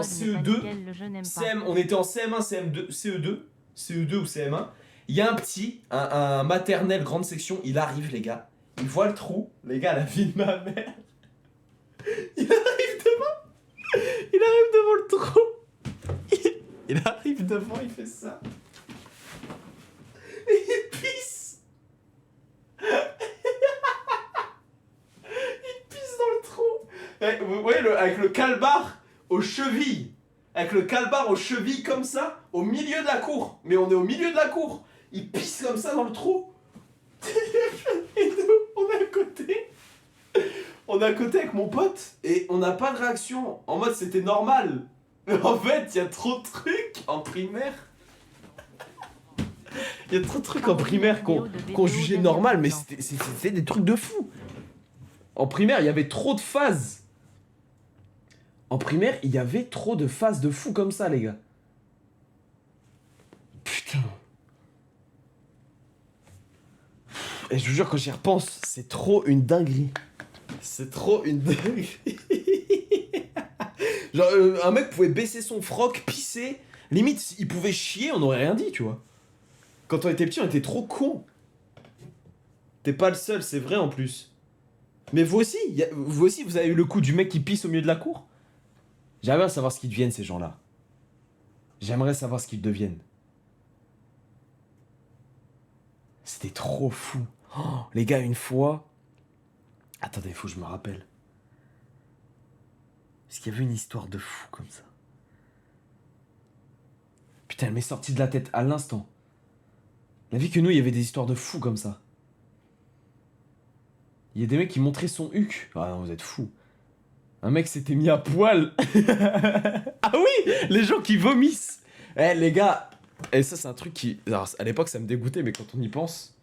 S1: CE2, CM, on était en CM1, CM2, CE2 ou CM1. Il y a un petit, un maternel grande section, il arrive les gars. Il voit le trou, les gars, la vie de ma mère. Il arrive devant le trou. Il arrive devant, il fait ça. Et il pisse. Il pisse dans le trou. Vous voyez, avec le calbar aux chevilles. Avec le calbar aux chevilles comme ça, au milieu de la cour. Mais on est au milieu de la cour. Il pisse comme ça dans le trou. Et nous, on est à côté. On est à côté avec mon pote et on n'a pas de réaction. En mode c'était normal. Mais en fait, il y a trop de trucs en primaire. Il y a trop de trucs en primaire qu'on jugeait normal, mais c'était des trucs de fou. En primaire, il y avait trop de phases. En primaire, il y avait trop de phases de fou comme ça, les gars. Putain. Et je vous jure, quand j'y repense, c'est trop une dinguerie. C'est trop une dinguerie. Genre, un mec pouvait baisser son froc, pisser. Limite, il pouvait chier, on n'aurait rien dit, tu vois. Quand on était petit, on était trop cons. T'es pas le seul, c'est vrai en plus. Mais vous aussi, vous avez eu le coup du mec qui pisse au milieu de la cour. J'aimerais savoir ce qu'ils deviennent, ces gens-là. J'aimerais savoir ce qu'ils deviennent. C'était trop fou. Oh, les gars, une fois... Attendez, faut que je me rappelle. Parce qu'il y avait une histoire de fou comme ça. Putain, elle m'est sortie de la tête à l'instant. La vie que nous, il y avait des histoires de fous comme ça. Il y a des mecs qui montraient son huc. Ah non, vous êtes fous. Un mec s'était mis à poil. Ah oui, les gens qui vomissent. Eh les gars, et ça c'est un truc qui... Alors, à l'époque ça me dégoûtait, mais quand on y pense...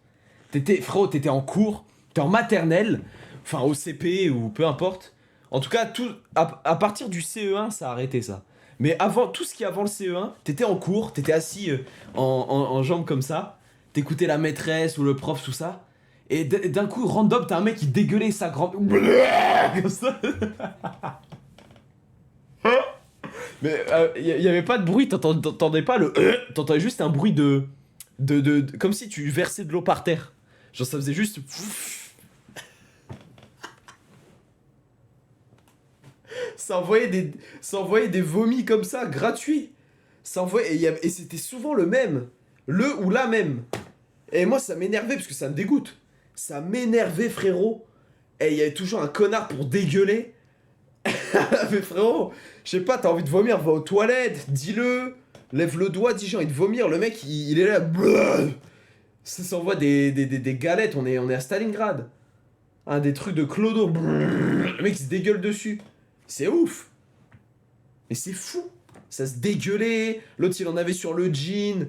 S1: Frérot, t'étais en cours, t'es en maternelle, enfin au CP ou peu importe. En tout cas, à partir du CE1, ça a arrêté ça. Mais avant, tout ce qui est avant le CE1, t'étais en cours, t'étais assis en jambes comme ça, t'écoutais la maîtresse ou le prof, tout ça. Et d'un coup, random, t'as un mec qui dégueulait sa grande... Comme ça. Mais y avait pas de bruit, t'entendais pas le... T'entendais juste un bruit de... Comme si tu versais de l'eau par terre. Genre ça faisait juste... Ça envoyait des vomis comme ça, gratuits. Ça envoyait... Et c'était souvent le même. Le ou la même. Et moi ça m'énervait parce que ça me dégoûte. Ça m'énervait, frérot. Et il y avait toujours un connard pour dégueuler. Mais frérot, je sais pas, t'as envie de vomir, va aux toilettes, dis-le. Lève le doigt, dis j'ai envie de vomir. Le mec, il est là. Ça s'envoie des galettes, on est à Stalingrad. Des trucs de clodo. Le mec, il se dégueule dessus. C'est ouf. Mais c'est fou. Ça se dégueulait. L'autre, il en avait sur le jean.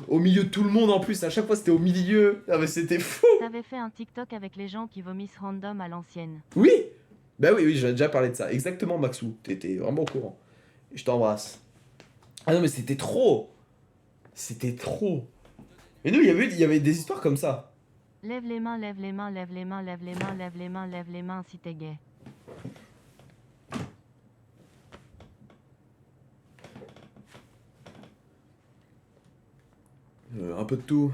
S1: Au milieu de tout le monde en plus, à chaque fois c'était au milieu. Ah mais c'était fou.
S2: T'avais fait un TikTok avec les gens qui vomissent random à l'ancienne.
S1: Oui. Bah oui, j'en ai déjà parlé de ça. Exactement Maxou, t'étais vraiment au courant. Et je t'embrasse. Ah non mais c'était trop. C'était trop. Et nous il y avait des histoires comme ça.
S2: Lève les mains, lève les mains, lève les mains, lève les mains, lève les mains, lève les mains si t'es gay.
S1: Un peu de tout.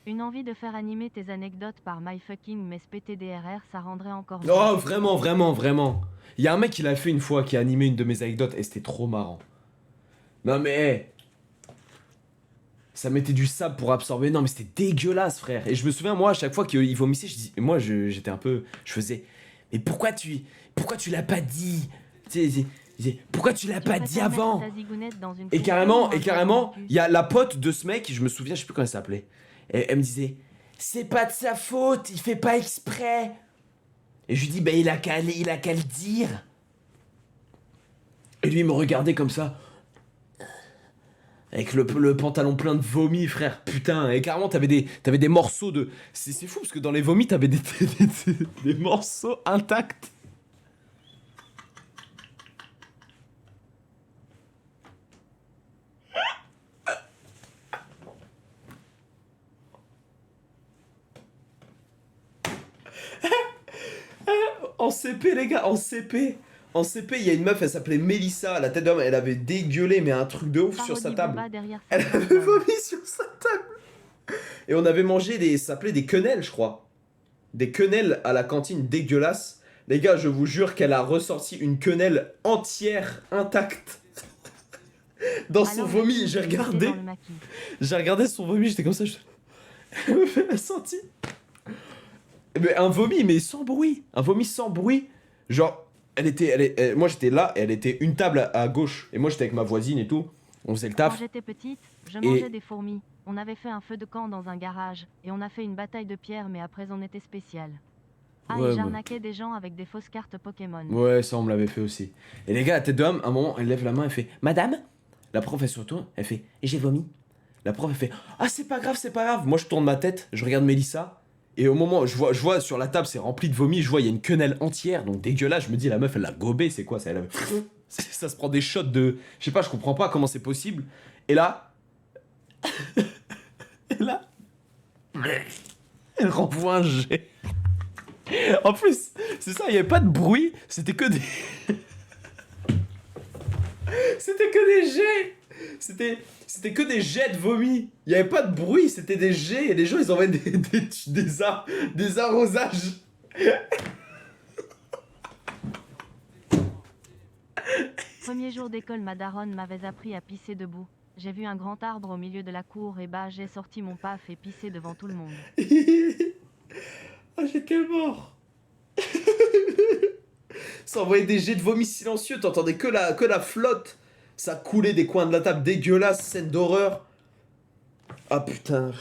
S2: Une envie de faire animer tes anecdotes par My Fucking Mess PTDRR, ça rendrait encore mieux.
S1: Oh, vraiment, vraiment, vraiment. Il y a un mec qui l'a fait une fois, qui a animé une de mes anecdotes, et c'était trop marrant. Non mais, hey, ça mettait du sable pour absorber. Non mais c'était dégueulasse, frère. Et je me souviens, moi, à chaque fois qu'il vomissait, j'étais un peu... Je faisais, mais pourquoi tu l'as pas dit? Tu sais, pourquoi tu l'as pas dit avant? Et carrément, il y a la pote de ce mec, je me souviens, je sais plus comment elle s'appelait. Elle me disait, c'est pas de sa faute, il fait pas exprès. Et je lui dis, bah il a qu'à le dire. Et lui il me regardait comme ça. Avec le pantalon plein de vomi, frère, putain. Et carrément t'avais des morceaux de... C'est fou parce que dans les vomis t'avais des morceaux intacts. En CP, les gars, en CP, il y a une meuf, elle s'appelait Mélissa, la tête d'homme, elle avait dégueulé, mais un truc de ouf sur sa table. Elle avait vomi sur sa table. Et on avait mangé ça s'appelait des quenelles, je crois. Des quenelles à la cantine dégueulasses. Les gars, je vous jure qu'elle a ressorti une quenelle entière, intacte. Dans son vomi, j'ai regardé son vomi, j'étais comme ça, elle me fait la sortie. Mais un vomi, mais sans bruit. Un vomi sans bruit. Genre, moi j'étais là, et elle était une table à gauche. Et moi j'étais avec ma voisine et tout. On faisait le taf.
S2: Quand j'étais petite, je mangeais des fourmis. On avait fait un feu de camp dans un garage. Et on a fait une bataille de pierres, mais après on était spécial. Ah,
S1: ouais,
S2: et j'arnaquais des gens avec des fausses cartes Pokémon.
S1: Ouais, ça on me l'avait fait aussi. Et les gars, la tête d'homme, à un moment, elle lève la main, elle fait, Madame? La prof, elle se retourne, elle fait, j'ai vomi. La prof, elle fait, ah c'est pas grave, c'est pas grave. Moi je tourne ma tête, je regarde Mélissa. Et au moment, je vois sur la table, c'est rempli de vomi, je vois, il y a une quenelle entière, donc dégueulasse, je me dis, la meuf, elle l'a gobée, c'est quoi ça? Ça se prend des shots de... Je sais pas, je comprends pas comment c'est possible. Et là... Et là, elle renvoie un jet. En plus, c'est ça, il n'y avait pas de bruit, c'était que des... C'était que des jets. C'était que des jets de vomi. Il n'y avait pas de bruit, c'était des jets. Et les gens, ils envoyaient des arrosages.
S2: Premier jour d'école, ma daronne m'avait appris à pisser debout. J'ai vu un grand arbre au milieu de la cour et bah j'ai sorti mon paf et pissé devant tout le monde.
S1: Ah, j'étais mort. Ça envoyait des jets de vomi silencieux, t'entendais que la flotte. Ça coulait des coins de la table, dégueulasse, scène d'horreur. Ah putain.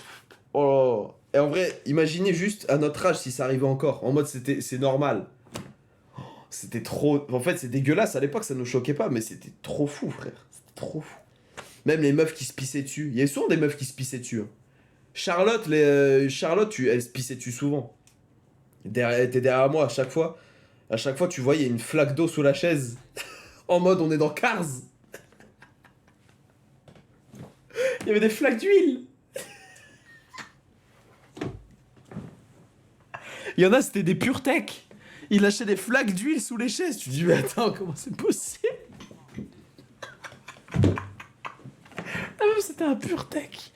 S1: Oh. Et en vrai, imaginez juste à notre âge si ça arrivait encore. En mode c'est normal. Oh, c'était trop... En fait c'est dégueulasse, à l'époque ça nous choquait pas, mais c'était trop fou frère. C'était trop fou. Même les meufs qui se pissaient dessus. Il y avait souvent des meufs qui se pissaient dessus. Hein. Charlotte, elle se pissait dessus souvent. Elle était derrière moi à chaque fois. À chaque fois tu vois, il y a une flaque d'eau sous la chaise. En mode on est dans Cars. Il y avait des flaques d'huile. Il y en a, c'était des pure tech. Il lâchait des flaques d'huile sous les chaises. Tu te dis, mais attends, comment c'est possible? La meuf, c'était un pure tech.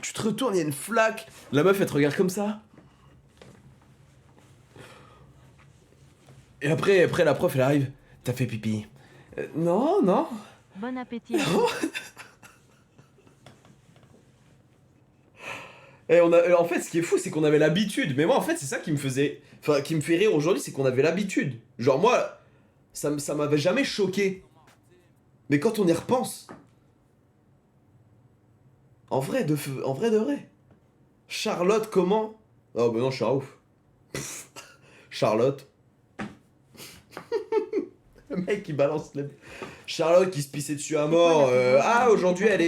S1: Tu te retournes, il y a une flaque. La meuf, elle te regarde comme ça. Et après la prof, elle arrive. T'as fait pipi? Non, non.
S2: Bon appétit.
S1: Et en fait, ce qui est fou, c'est qu'on avait l'habitude. Mais moi, en fait, c'est ça qui me faisait... Enfin, qui me fait rire aujourd'hui, c'est qu'on avait l'habitude. Genre, moi, ça m'avait jamais choqué. Mais quand on y repense... En vrai de vrai. Charlotte, comment? Oh, bah non, je suis un ouf. Charlotte. Le mec, il balance les... Charlotte qui se pissait dessus à mort. Ah, aujourd'hui, elle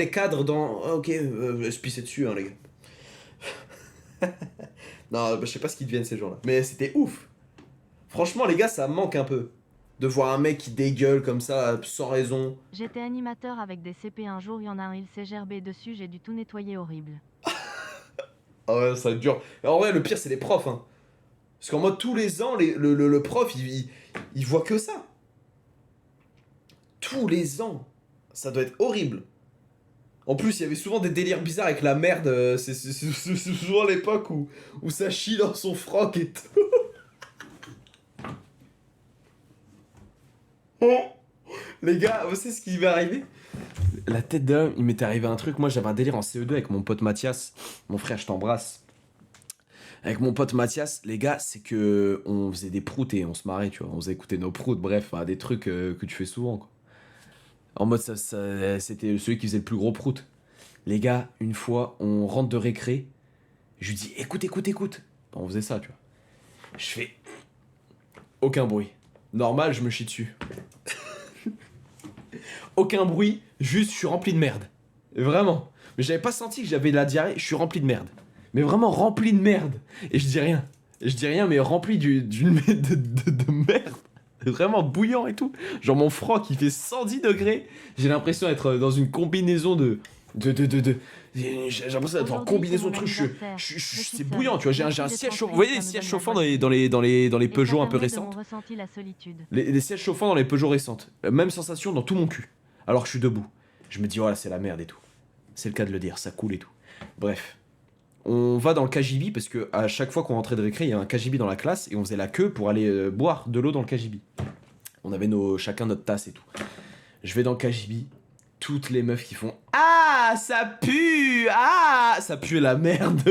S1: est cadre dans... Ok, elle se pissait dessus, hein, les gars. Non, je sais pas ce qu'ils deviennent ces gens-là. Mais c'était ouf. Franchement, les gars, ça me manque un peu. De voir un mec qui dégueule comme ça, sans raison.
S2: J'étais animateur avec des CP un jour, il y en a un, il s'est gerbé dessus, j'ai dû tout nettoyer, horrible.
S1: Ah ouais, ça va être dur. En vrai, le pire, c'est les profs. Hein. Parce qu'en mode, tous les ans, le prof, il voit que ça. Tous les ans. Ça doit être horrible. En plus, il y avait souvent des délires bizarres avec la merde. C'est souvent l'époque où ça chie dans son froc et tout. Oh, les gars, vous savez ce qui va arriver? La tête d'homme, il m'était arrivé un truc. Moi, j'avais un délire en CE2 avec mon pote Mathias. Mon frère, je t'embrasse. Avec mon pote Mathias, les gars, c'est que on faisait des proutes et on se marrait, tu vois. On faisait écouter nos proutes, bref, des trucs que tu fais souvent, quoi. En mode, c'était celui qui faisait le plus gros prout. Les gars, une fois, on rentre de récré. Je lui dis, écoute. On faisait ça, tu vois. Je fais... Aucun bruit. Normal, je me chie dessus. Aucun bruit, juste je suis rempli de merde. Vraiment. Mais j'avais pas senti que j'avais la diarrhée, je suis rempli de merde. Mais vraiment rempli de merde. Et je dis rien. Mais rempli de merde. Vraiment bouillant et tout. Genre mon froc il fait 110 degrés. J'ai l'impression d'être dans une combinaison de... J'ai l'impression d'être en combinaison de trucs. C'est bouillant, tu vois. J'ai un siège chauffant. Vous voyez les sièges chauffants dans les Peugeot un peu récentes? Les sièges chauffants dans les Peugeot récentes. Même sensation dans tout mon cul. Alors que je suis debout. Je me dis, oh là, c'est la merde et tout. C'est le cas de le dire, ça coule et tout. Bref. On va dans le KGB parce que à chaque fois qu'on rentrait de récré, il y a un KGB dans la classe et on faisait la queue pour aller boire de l'eau dans le KGB. On avait chacun notre tasse et tout. Je vais dans le KGB. Toutes les meufs qui font « Ah, ça pue! Ah, ça pue la merde! »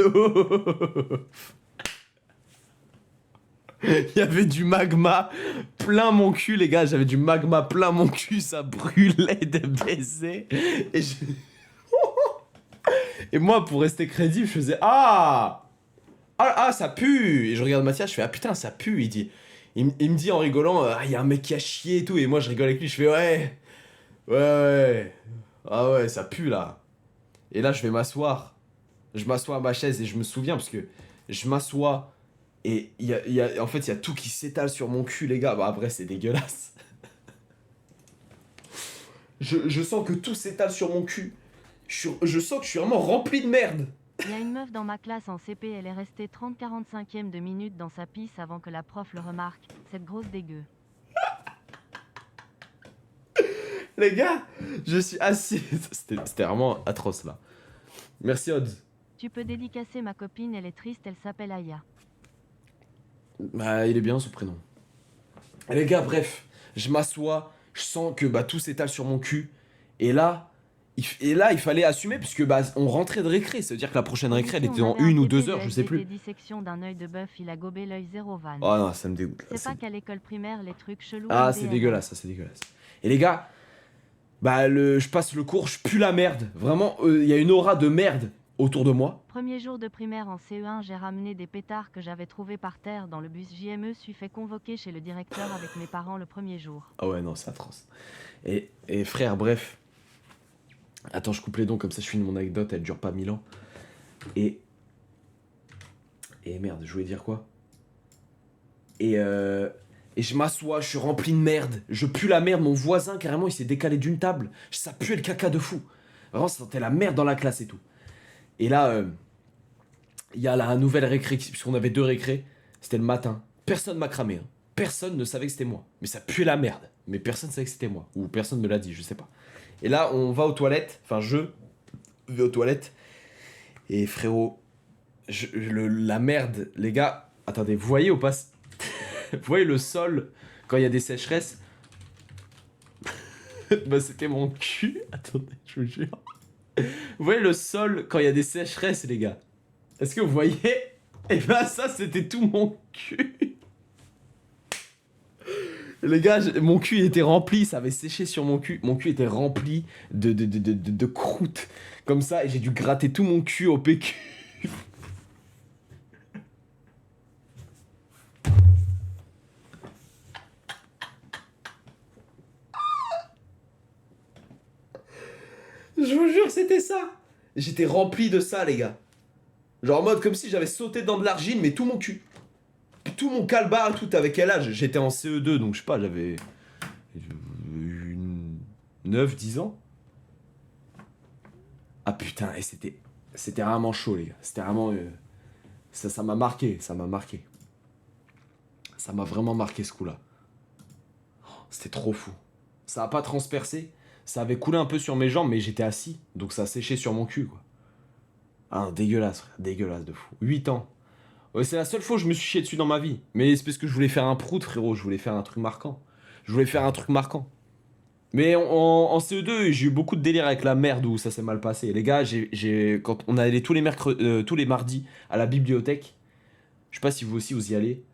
S1: Il y avait du magma plein mon cul, les gars. J'avais du magma plein mon cul. Ça brûlait de baiser. Et moi, pour rester crédible, je faisais « Ah, ça pue !» Et je regarde Mathias, je fais « Ah putain, ça pue !» Il me dit en rigolant « Ah, il y a un mec qui a chié et tout. » Et moi, je rigole avec lui, je fais « Ouais. Ah ouais, ça pue là. » Et là, je vais m'asseoir. Je m'assois à ma chaise et je me souviens parce que je m'assois et en fait, il y a tout qui s'étale sur mon cul, les gars. Bah, après, c'est dégueulasse. Je sens que tout s'étale sur mon cul. Je sens que je suis vraiment rempli de merde.
S2: Il y a une meuf dans ma classe en CP, elle est restée 30-45e de minute dans sa pisse avant que la prof le remarque. Cette grosse dégueu.
S1: Les gars, je suis assis. C'était vraiment atroce là. Merci Odd.
S2: Tu peux dédicacer ma copine, elle est triste, elle s'appelle Aya.
S1: Bah, il est bien son prénom. Et les gars, bref, je m'assois, je sens que bah, tout s'étale sur mon cul. Et là, il fallait assumer, puisque bah, on rentrait de récré. Ça veut dire que la prochaine récré, elle était dans 1 ou 2 heures, je sais plus.
S2: Dissection d'un œil de bœuf, il a gobé l'œil 0 van.
S1: Oh non, ça me dégoûte.
S2: C'est pas qu'à l'école primaire, les trucs chelous.
S1: Ah, c'est dégueulasse, ça, c'est dégueulasse. Et les gars, bah, je passe le cours, je pue la merde. Vraiment, il y a une aura de merde autour de moi.
S2: Premier jour de primaire en CE1, j'ai ramené des pétards que j'avais trouvés par terre dans le bus JME, suis fait convoquer chez le directeur avec mes parents le premier jour.
S1: Ah ouais, non, c'est atroce. Et frère, bref. Attends, je coupe les dons, comme ça je finis mon anecdote, elle dure pas 1000 ans. Et merde, je voulais dire quoi? Et je m'assois, je suis rempli de merde. Je pue la merde, mon voisin, carrément, il s'est décalé d'une table. Ça puait le caca de fou. Vraiment, ça sentait la merde dans la classe et tout. Et là, il y a la nouvelle récré, puisqu'on avait 2 récrés. C'était le matin. Personne m'a cramé. Hein. Personne ne savait que c'était moi. Mais ça puait la merde. Mais personne ne savait que c'était moi. Ou personne me l'a dit, je sais pas. Et là, on va aux toilettes. Enfin, je vais aux toilettes. Et frérot, la merde, les gars. Attendez, vous voyez ou pas? Vous voyez le sol quand il y a des sécheresses? Bah, c'était mon cul. Attendez, je vous jure. Vous voyez le sol quand il y a des sécheresses, les gars? Est-ce que vous voyez? Et ben ça, c'était tout mon cul. Les gars, mon cul était rempli, ça avait séché sur mon cul. Mon cul était rempli de croûte. Comme ça, et j'ai dû gratter tout mon cul au PQ. Je vous jure, c'était ça. J'étais rempli de ça, les gars. Genre en mode comme si j'avais sauté dans de l'argile, mais tout mon cul. Tout mon calbar, tout avec quel âge? J'étais en CE2, donc je sais pas, j'avais 9-10 ans. Ah putain, et c'était vraiment chaud, les gars. C'était vraiment... ça m'a marqué, ça m'a marqué. Ça m'a vraiment marqué ce coup-là. C'était trop fou. Ça a pas transpercé. Ça avait coulé un peu sur mes jambes, mais j'étais assis. Donc ça séchait sur mon cul, quoi. Ah, dégueulasse, frère. Dégueulasse de fou. 8 ans. Ouais, c'est la seule fois où je me suis chié dessus dans ma vie. Mais c'est parce que je voulais faire un prout, frérot. Je voulais faire un truc marquant. Mais en CE2, j'ai eu beaucoup de délire avec la merde où ça s'est mal passé. Les gars, quand on allait tous les mardis à la bibliothèque, je sais pas si vous aussi vous y allez,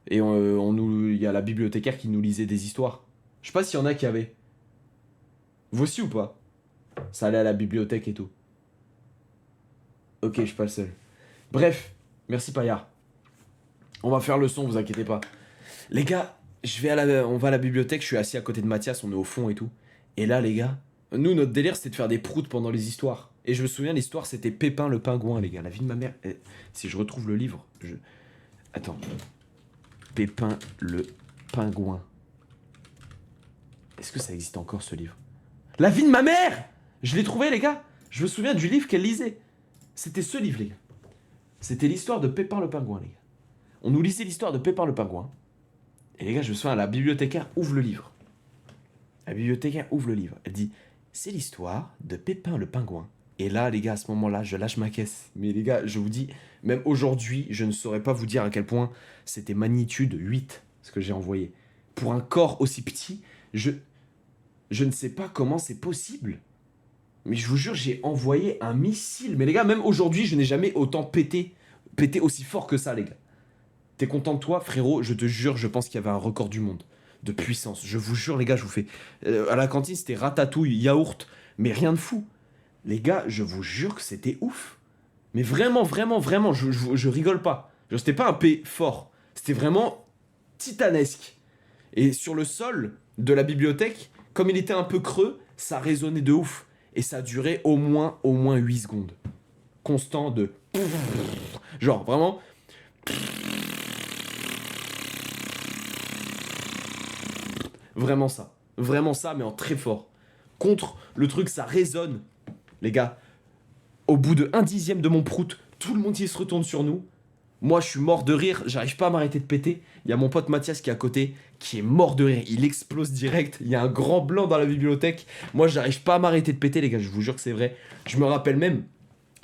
S1: et il y a la bibliothécaire qui nous lisait des histoires. Je sais pas s'il y en a qui avaient. Vous aussi ou pas? Ça allait à la bibliothèque et tout. Ok, je suis pas le seul. Bref, merci Payard. On va faire le son, vous inquiétez pas. Les gars, on va à la bibliothèque, je suis assis à côté de Mathias, on est au fond et tout. Et là, les gars, nous, notre délire, c'était de faire des proutes pendant les histoires. Et je me souviens, l'histoire, c'était Pépin le pingouin, les gars. La vie de ma mère. Si je retrouve le livre, Attends. Pépin le pingouin. Est-ce que ça existe encore, ce livre? La vie de ma mère! Je l'ai trouvé, les gars. Je me souviens du livre qu'elle lisait. C'était ce livre, les gars. C'était l'histoire de Pépin le pingouin, les gars. On nous lisait l'histoire de Pépin le pingouin. Et les gars, je me souviens, la bibliothécaire ouvre le livre. La bibliothécaire ouvre le livre. Elle dit, c'est l'histoire de Pépin le pingouin. Et là, les gars, à ce moment-là, je lâche ma caisse. Mais les gars, je vous dis, même aujourd'hui, je ne saurais pas vous dire à quel point c'était magnitude 8, ce que j'ai envoyé. Pour un corps aussi petit, je ne sais pas comment c'est possible. Mais je vous jure, j'ai envoyé un missile. Mais les gars, même aujourd'hui, je n'ai jamais autant pété aussi fort que ça, les gars. T'es content de toi, frérot? Je te jure, je pense qu'il y avait un record du monde de puissance. Je vous jure, les gars, je vous fais... à la cantine, c'était ratatouille, yaourt, mais rien de fou. Les gars, je vous jure que c'était ouf. Mais vraiment, vraiment, vraiment, je rigole pas. C'était pas un P fort. C'était vraiment titanesque. Et sur le sol de la bibliothèque, comme il était un peu creux, ça résonnait de ouf. Et ça a duré au moins 8 secondes. Constant de... Genre, vraiment... Vraiment ça, mais en très fort. Contre le truc, ça résonne. Les gars, Au bout de 1/10 de mon prout, tout le monde il se retourne sur nous. Moi, je suis mort de rire, j'arrive pas à m'arrêter de péter. Il y a mon pote Mathias qui est à côté, qui est mort de rire. Il explose direct. Il y a un grand blanc dans la bibliothèque. Moi, j'arrive pas à m'arrêter de péter, les gars. Je vous jure que c'est vrai. Je me rappelle même,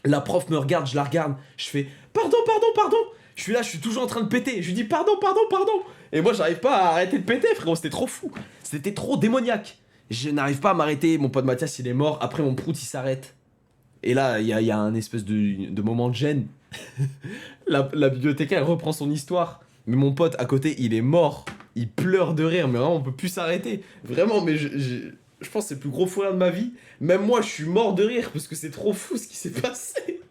S1: la prof me regarde, je la regarde. Je fais pardon, pardon, pardon. Je suis là, je suis toujours en train de péter. Je lui dis pardon, pardon, pardon. Et moi, j'arrive pas à arrêter de péter, frérot. C'était trop fou. C'était trop démoniaque. Je n'arrive pas à m'arrêter. Mon pote Mathias, il est mort. Après, mon prout, il s'arrête. Et là, il y a un espèce de moment de gêne. la bibliothécaire, elle reprend son histoire. Mais mon pote à côté, il est mort. Il pleure de rire. Mais vraiment, on peut plus s'arrêter. Vraiment, mais je pense que c'est le plus gros fou rire de ma vie. Même moi, je suis mort de rire parce que c'est trop fou ce qui s'est passé.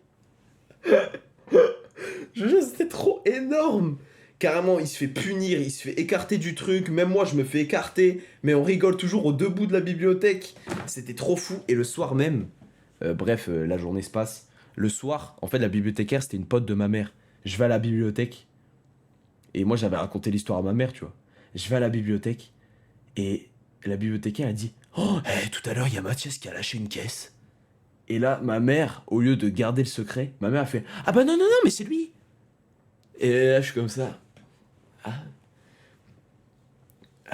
S1: Je jure, c'était trop énorme. Carrément, il se fait punir, il se fait écarter du truc. Même moi, je me fais écarter. Mais on rigole toujours aux deux bouts de la bibliothèque. C'était trop fou. Et le soir même, la journée se passe. Le soir, en fait, la bibliothécaire, c'était une pote de ma mère. Je vais à la bibliothèque. Et moi, j'avais raconté l'histoire à ma mère, tu vois. Je vais à la bibliothèque. Et la bibliothécaire, elle dit « Oh, tout à l'heure, il y a Mathias qui a lâché une caisse. » Et là, ma mère, au lieu de garder le secret, ma mère a fait « Ah bah non, non, non, mais c'est lui !» Et là, je suis comme ça. Ah,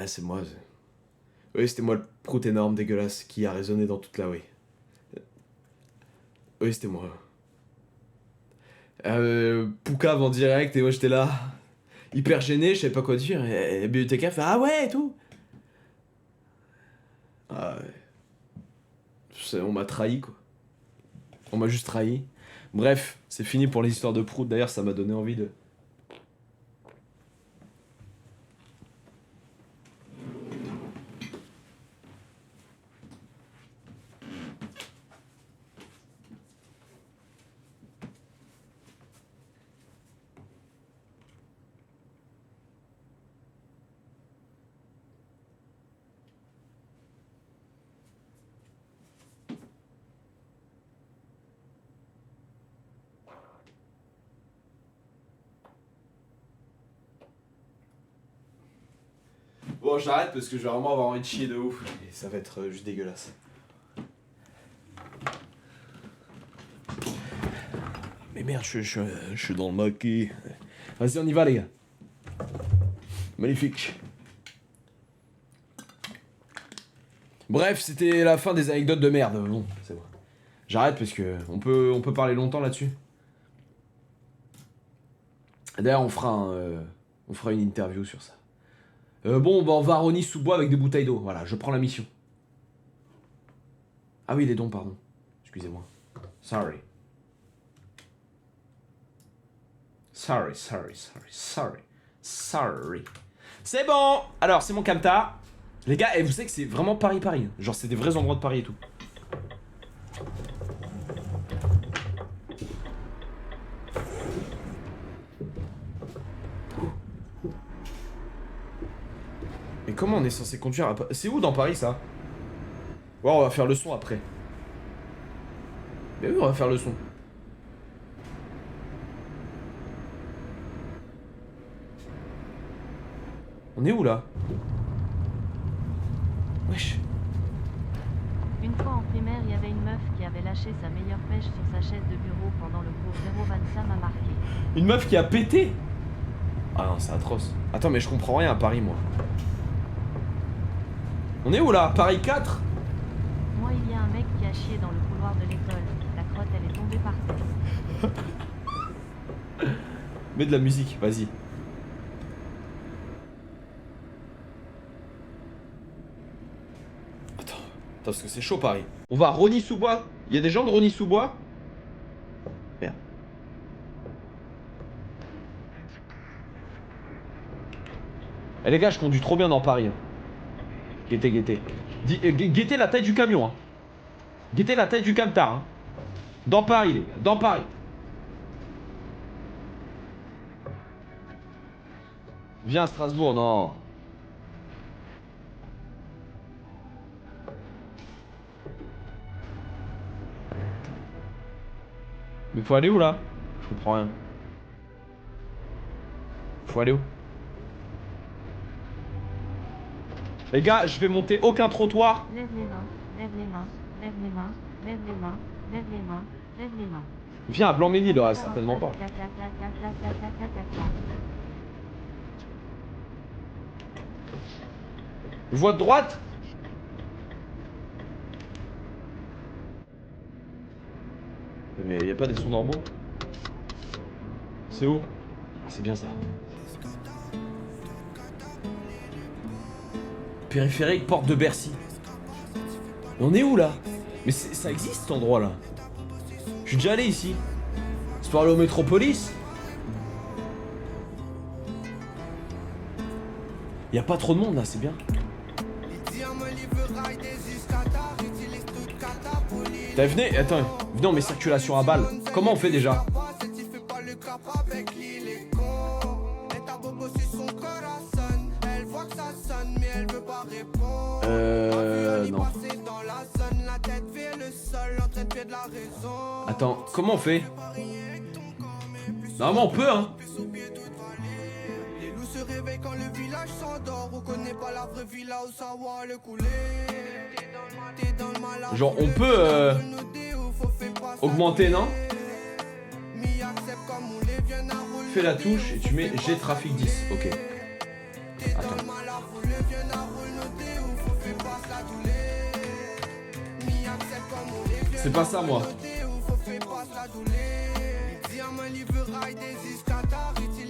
S1: c'est moi. Oui, c'était moi le prout énorme, dégueulasse, qui a résonné dans toute la rue. Oui, c'était moi. Poucave en direct, et moi j'étais là, hyper gêné, je savais pas quoi dire, et la bibliothécaire fait ah ouais et tout. Ah ouais. On m'a trahi quoi. On m'a juste trahi. Bref, c'est fini pour les histoires de prout, d'ailleurs ça m'a donné envie de... Bon, j'arrête parce que je vais vraiment avoir envie de chier de ouf. Et ça va être juste dégueulasse. Mais merde, je suis dans le maquis. Vas-y, on y va, les gars. Magnifique. Bref, c'était la fin des anecdotes de merde. Bon, c'est bon. J'arrête parce que on peut parler longtemps là-dessus. D'ailleurs, on fera une interview sur ça. Bon, bah on va à Rosny-sous-Bois avec des bouteilles d'eau. Voilà, je prends la mission. Ah oui, les dons, pardon. Excusez-moi. Sorry. Sorry. C'est bon. Alors, c'est mon camtar. Les gars, et vous savez que c'est vraiment Paris. Genre, c'est des vrais endroits de Paris et tout. Mais comment on est censé conduire à... C'est où dans Paris, ça? Ouais, on va faire le son après. Mais oui, on va faire le son. On est où, là? Wesh.
S2: Une fois en primaire, il y avait une meuf qui avait lâché sa meilleure pêche sur sa chaise de bureau pendant le cours. 0 ça m'a marqué.
S1: Une meuf qui a pété? Ah non, c'est atroce. Attends, mais je comprends rien à Paris, moi. On est où, là? Paris 4?
S2: Moi, il y a un mec qui a chié dans le couloir de l'école. La crotte, elle est tombée par terre.
S1: Mets de la musique, vas-y. Attends, parce que c'est chaud, Paris. On va à Rosny-sous-Bois. Il y a des gens de Rosny-sous-Bois? Merde. Eh les gars, je conduis trop bien dans Paris. Guettez. Guettez la taille du camion. Hein. Guettez la taille du camtar. Hein. Dans Paris, les gars. Dans Paris. Viens à Strasbourg, non. Mais faut aller où, là? Je comprends rien. Faut aller où? Les gars, je vais monter aucun trottoir.
S2: Lève les mains, lève les mains, lève les mains, lève les mains, lève les mains, Lève les mains.
S1: Viens à Blanc-Ménil, il aura certainement pas. Voie de droite. Mais y a pas des sons normaux? C'est où? C'est bien ça. Périphérique, porte de Bercy. Mais on est où là? Mais ça existe cet endroit là. Je suis déjà allé ici. C'est pour aller au Métropolis. Y a pas trop de monde là, c'est bien. T'as venez, attends, venez on met circulation à balle. Comment on fait déjà? Non. Attends, comment on fait? Normalement on peut hein. Genre on peut augmenter, non? Fais la touche et tu mets G trafic 10. Ok. Attends. C'est pas ça moi.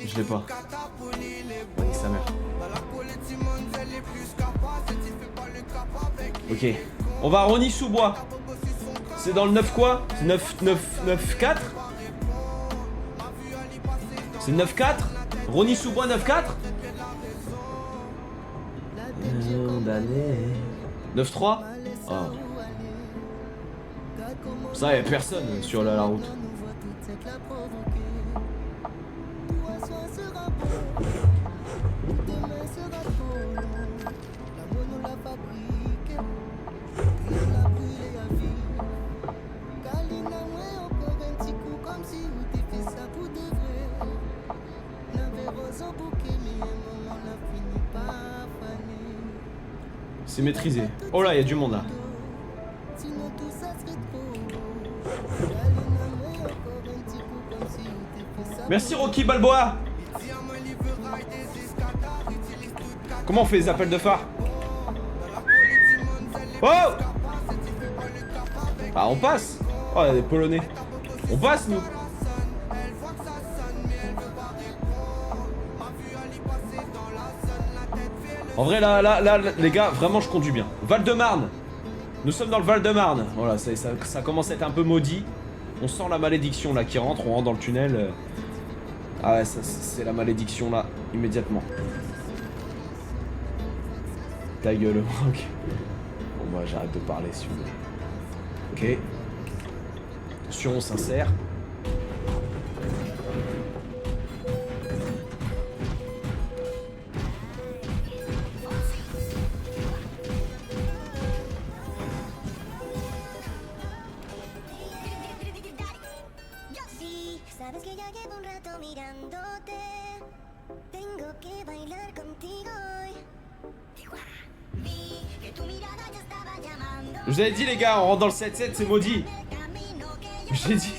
S1: Je l'ai pas. Ouais, sa mère. Ok. On va à Rony-sous-Bois. C'est dans le 9 quoi? C'est 9-4? C'est 9-4? Rony-sous-Bois 9-4? 9-3? Oh. Ça y'a personne sur la route. C'est maîtrisé. Oh là, il y a du monde là. Merci Rocky Balboa. Comment on fait les appels de phare? Oh! Ah, on passe. Oh, il y a des Polonais. On passe nous. En vrai là les gars, vraiment je conduis bien. Val-de-Marne. Nous sommes dans le Val-de-Marne. Voilà, ça commence à être un peu maudit. On sent la malédiction là qui rentre, on rentre dans le tunnel. Ah ouais, c'est la malédiction là, immédiatement. Ta gueule, ok. Bon moi j'arrête de parler si vous voulez. Ok. Attention, on s'insère. Je vous avais dit les gars, on rentre dans le 7-7, c'est maudit. J'ai dit.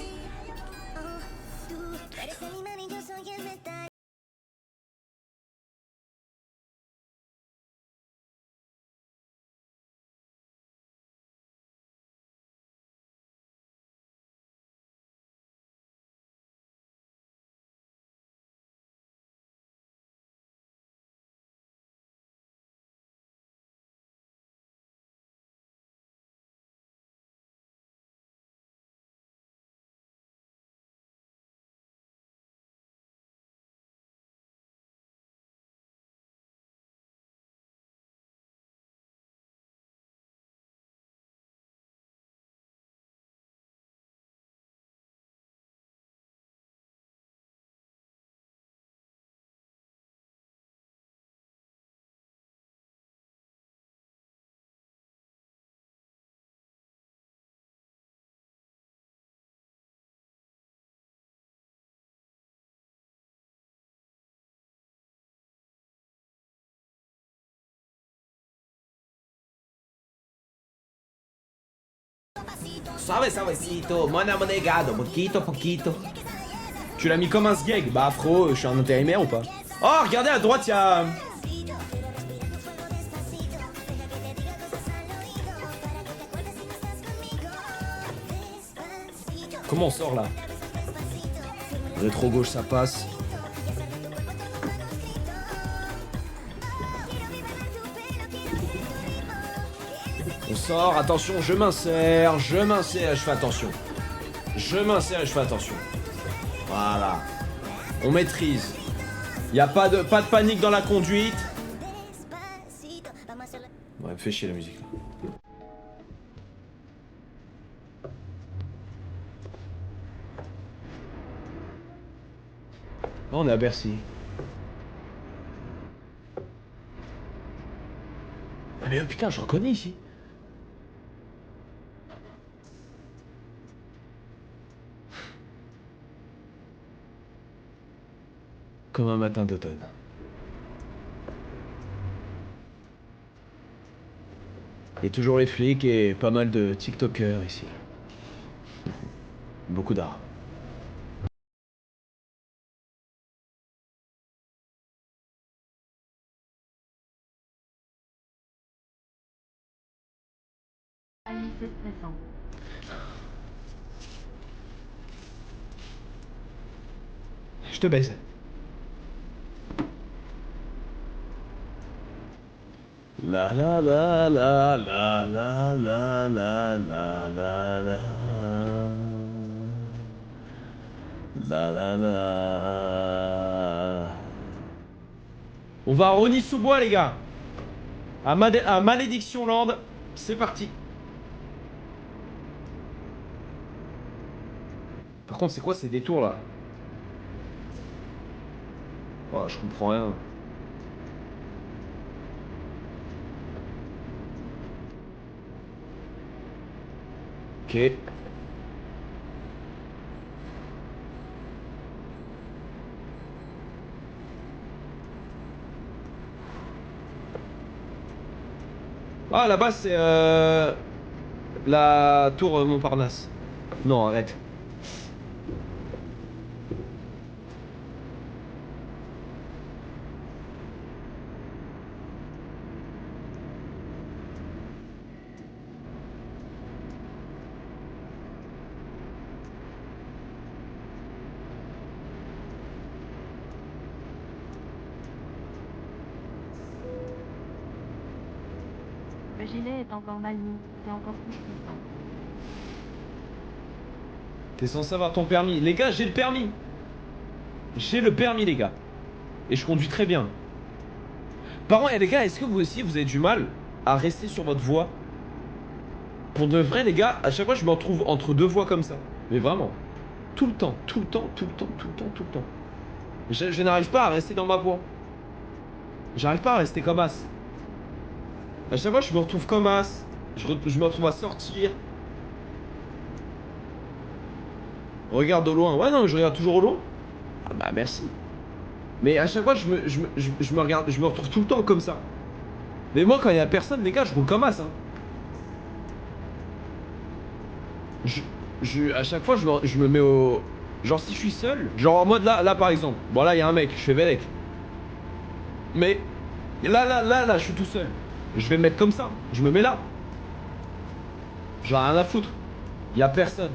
S1: Suavecito, mon amonegado, poquito, poquito. Tu l'as mis comme un sgeg. Bah, frérot, je suis un intérimaire ou pas? Oh, regardez à droite, il y a... Comment on sort là? Rétro gauche, ça passe. On sort, attention, je m'insère, je fais attention. Je m'insère et je fais attention. Voilà. On maîtrise. Y a pas de panique dans la conduite. Ouais, me fait chier la musique là. Là, on est à Bercy. Mais putain, je reconnais ici. Comme un matin d'automne. Et toujours les flics et pas mal de TikTokers ici. Beaucoup d'art.
S2: Alice est stressant.
S1: Je te baise. La la la la la la la la la la la la la la. On va à Rosny-sous-Bois les gars. À Malédiction Land. C'est parti. Par contre c'est quoi ces détours là? Oh, je comprends rien. Ok. Ah là-bas c'est la tour Montparnasse. Non, arrête.
S2: Le gilet est encore mal mis, c'est encore plus puissant.
S1: T'es censé avoir ton permis. Les gars, j'ai le permis. J'ai le permis, les gars. Et je conduis très bien. Par contre, les gars, est-ce que vous aussi, vous avez du mal à rester sur votre voie? Pour de vrai, les gars, à chaque fois, je me retrouve entre deux voies comme ça. Mais vraiment. Tout le temps, tout le temps, tout le temps, tout le temps, tout le temps. Je n'arrive pas à rester dans ma voie. J'arrive pas à rester comme as. À chaque fois, je me retrouve comme as. Je me retrouve à sortir. Regarde au loin. Ouais, non, je regarde toujours au loin. Ah bah, merci. Mais à chaque fois, je me regarde, je me retrouve tout le temps comme ça. Mais moi, quand il y a personne, les gars, je roule comme as. Hein. À chaque fois, je me mets au... Genre, si je suis seul, genre en mode là par exemple. Bon, là, il y a un mec, je fais Vélec. Mais là, je suis tout seul. Je vais me mettre comme ça. Je me mets là. J'en ai rien à foutre. Il y a personne.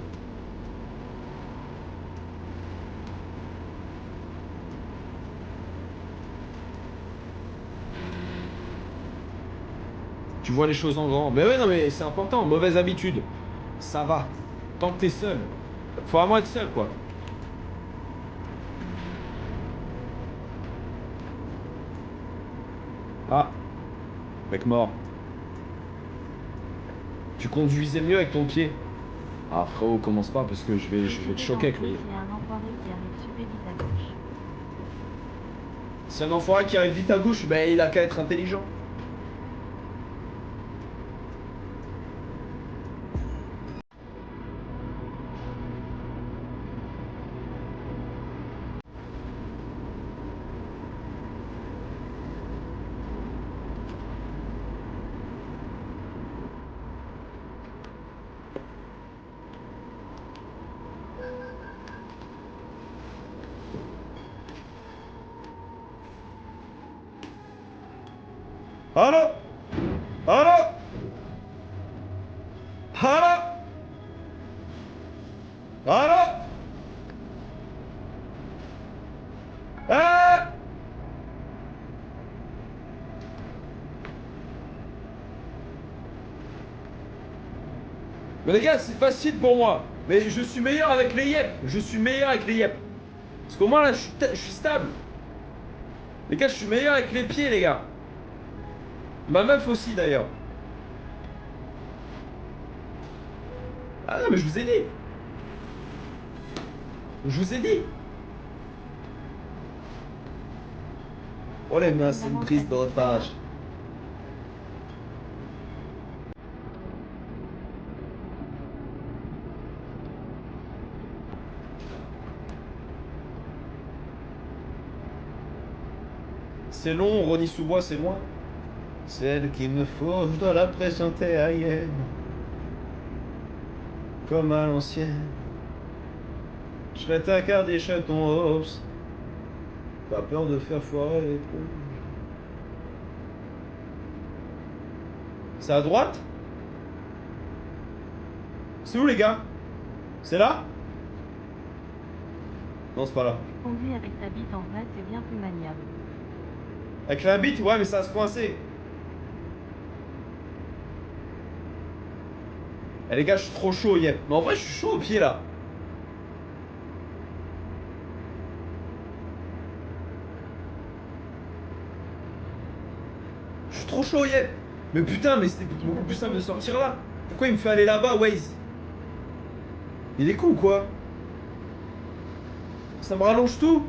S1: Tu vois les choses en grand. Mais ouais, non, mais c'est important. Mauvaise habitude. Ça va. Tant que t'es seul. Faut vraiment être seul, quoi. Ah. Mec mort. Tu conduisais mieux avec ton pied. Ah, frérot, commence pas parce que je vais te choquer avec le...
S2: Il y a un enfoiré qui arrive super vite à gauche.
S1: C'est un enfoiré qui arrive vite à gauche, ben il a qu'à être intelligent. Allô? Allô? Allô? Allô? Ah! Mais les gars, c'est facile pour moi. Mais je suis meilleur avec les yep. Je suis meilleur avec les yep. Parce qu'au moins là, je suis stable. Les gars, je suis meilleur avec les pieds, les gars. Ma meuf aussi, d'ailleurs. Ah non, mais je vous ai dit. Je vous ai dit. Oh les mains, c'est une prise de otage. C'est long, Ronnie Sous-Bois, c'est loin. Celle qu'il me faut, je dois la présenter à hier. Comme à l'ancienne. Je serai ta carte des chatons hops. Pas peur de faire foirer les trous. C'est à droite? C'est où les gars? C'est là? Non, c'est pas là.
S2: Conduis avec ta bite en vrai, c'est bien plus maniable.
S1: Avec la bite, ouais, mais ça va se coincer. Eh les gars, je suis trop chaud, yep. Mais en vrai, je suis chaud au pied là. Je suis trop chaud, yep. Mais putain, mais c'était beaucoup plus simple de sortir là. Pourquoi il me fait aller là-bas, Waze? Il est con ou quoi? Ça me rallonge tout.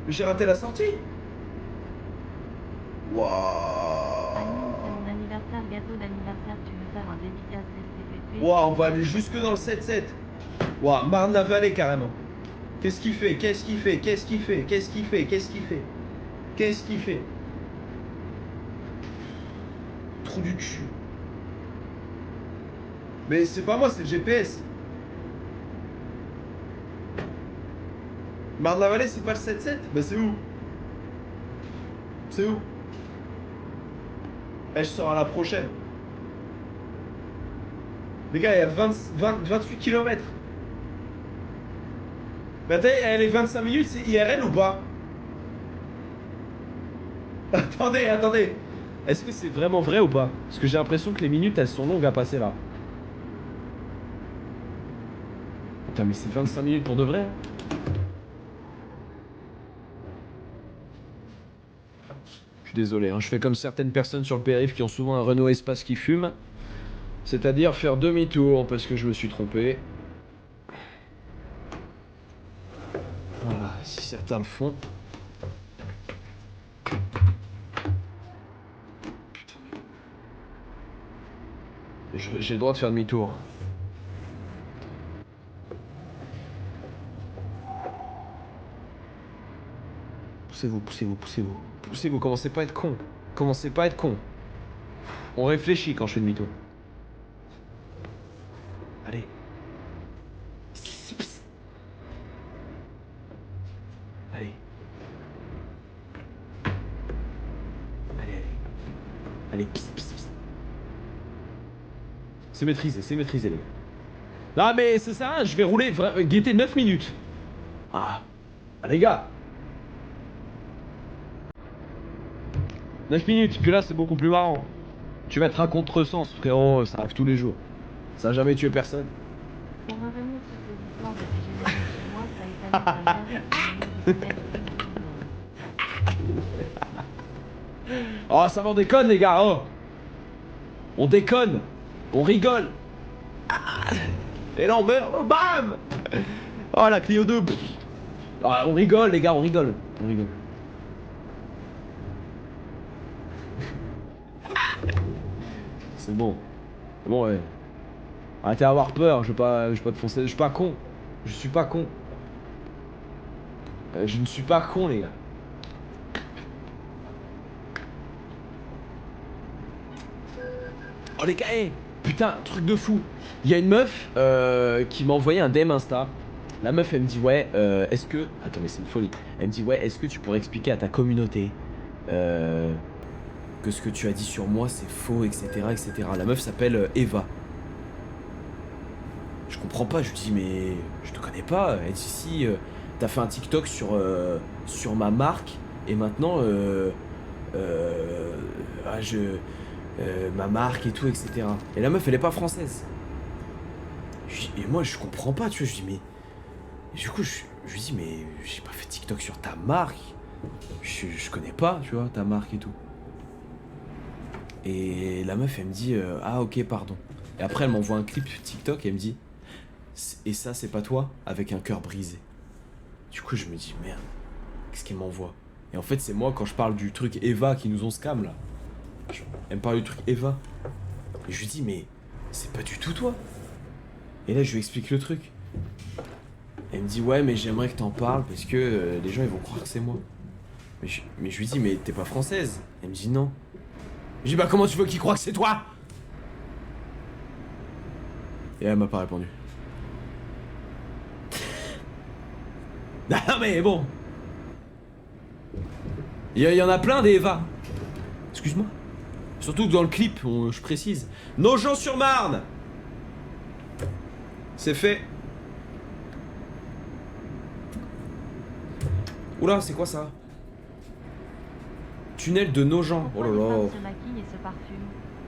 S1: J'ai raté la sortie. Waouh.
S2: Annie, c'est mon anniversaire, gâteau d'anniversaire, tu veux faire un dédicace STPP?
S1: Waouh, on va aller jusque dans le 7-7. Waouh, Marne-la-Vallée carrément. Qu'est-ce qu'il fait? Qu'est-ce qu'il fait? Qu'est-ce qu'il fait? Qu'est-ce qu'il fait? Qu'est-ce qu'il fait? Qu'est-ce qu'il fait? Trou du cul. Mais c'est pas moi, c'est le GPS. Marne-la-Vallée, c'est pas le 7-7? Bah c'est où? C'est où? Eh, je sors à la prochaine. Les gars, il y a 28 km. Mais attendez, les 25 minutes, c'est IRL ou pas? Attendez, attendez. Est-ce que c'est vraiment vrai ou pas? Parce que j'ai l'impression que les minutes, elles sont longues à passer là. Putain, mais c'est 25 minutes pour de vrai? Je suis désolé, hein, je fais comme certaines personnes sur le périph' qui ont souvent un Renault Espace qui fume. C'est-à-dire faire demi-tour parce que je me suis trompé. Voilà, si certains le font. J'ai le droit de faire demi-tour. Poussez-vous, poussez-vous, poussez-vous. Poussez-vous, commencez pas à être con. Commencez pas à être con. On réfléchit quand je fais demi-tour. Allez. Allez. Allez, allez. Allez, pss, pss, pss. C'est maîtrisé, les gars. Non, mais c'est ça, je vais rouler, guetter 9 minutes. Ah, les gars. 9 minutes, puis là, c'est beaucoup plus marrant. Tu vas être un contresens, frérot, ça arrive tous les jours. Ça a jamais tué personne.
S2: Pour un Raymond, toutes les histoires de dégénérer chez moi, ça établit ta mère.
S1: Oh, ça m'en déconne, les gars, oh. On déconne. On rigole. Ah. Et là, on meurt. Oh, bam. Oh, la Clio 2. Oh, on rigole, les gars, on rigole. On rigole. C'est bon. C'est bon, ouais. Arrêtez d'avoir peur, je vais pas te foncer. Je suis pas con. Je suis pas con. Je ne suis pas con, les gars. Oh les gars, hey, putain, truc de fou. Il y a une meuf qui m'a envoyé un DM Insta. La meuf, elle me dit, ouais, est-ce que... Attends, mais c'est une folie. Elle me dit, ouais, est-ce que tu pourrais expliquer à ta communauté que ce que tu as dit sur moi c'est faux, etc., etc. La meuf s'appelle Eva. Je comprends pas, je lui dis mais je te connais pas. Elle dit si, t'as fait un TikTok sur ma marque et maintenant ma marque et tout, etc. Et la meuf elle est pas française. Et moi je comprends pas, tu vois, je dis mais... Et du coup je lui dis mais j'ai pas fait TikTok sur ta marque. Je connais pas, tu vois, ta marque et tout. Et la meuf elle me dit ah ok pardon. Et après elle m'envoie un clip TikTok et elle me dit et ça c'est pas toi, avec un cœur brisé. Du coup je me dis merde, qu'est-ce qu'elle m'envoie? Et en fait c'est moi quand je parle du truc Eva qui nous ont scam là. Elle me parle du truc Eva. Et je lui dis mais c'est pas du tout toi. Et là je lui explique le truc. Elle me dit ouais mais j'aimerais que t'en parles parce que les gens ils vont croire que c'est moi. Mais je lui dis mais t'es pas française. Elle me dit non. Je dis bah comment tu veux qu'ils croient que c'est toi? Et elle m'a pas répondu. Non mais bon. Il y en a plein des Eva. Excuse-moi. Surtout que dans le clip, je précise. Nogent-sur-Marne. C'est fait. Oula, c'est quoi ça? Tunnel de Nogent. Oh là là.
S2: Les femmes se maquillent et se parfument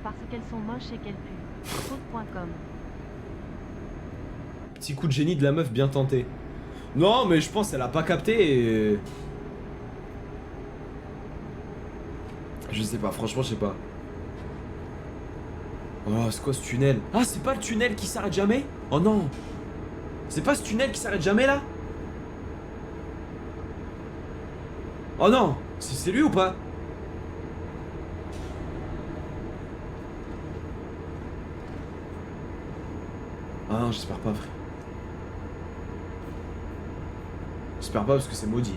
S2: parce qu'elles sont moches et qu'elles puent. Faute.com.
S1: Petit coup de génie de la meuf bien tenté. Non, mais je pense qu'elle a pas capté et... Je sais pas, franchement, je sais pas. Oh, c'est quoi ce tunnel? Ah, c'est pas le tunnel qui s'arrête jamais? Oh non. C'est pas ce tunnel qui s'arrête jamais là? Oh non. C'est lui ou pas? Ah non, j'espère pas, frère. J'espère pas parce que c'est maudit.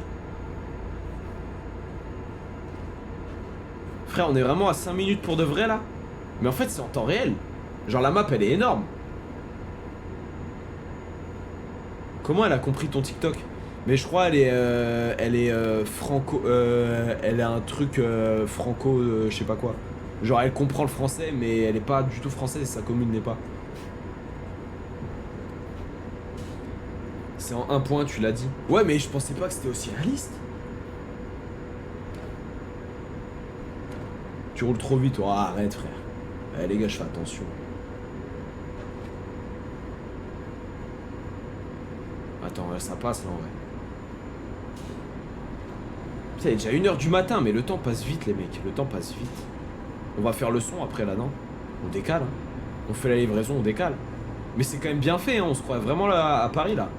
S1: Frère, on est vraiment à 5 minutes pour de vrai là? Mais en fait c'est en temps réel. Genre la map elle est énorme. Comment elle a compris ton TikTok? Mais je crois elle est franco... elle a un truc franco... je sais pas quoi. Genre elle comprend le français mais elle est pas du tout française et sa commune n'est pas. C'est en un point, tu l'as dit. Ouais, mais je pensais pas que c'était aussi réaliste. Tu roules trop vite, oh, arrête, frère. Eh, les gars, je fais attention. Attends, ça passe là en vrai. Putain, il est déjà 1h du matin, mais le temps passe vite, les mecs. Le temps passe vite. On va faire le son après là, non? On décale, hein. On fait la livraison, on décale. Mais c'est quand même bien fait, hein. On se croit vraiment là à Paris là.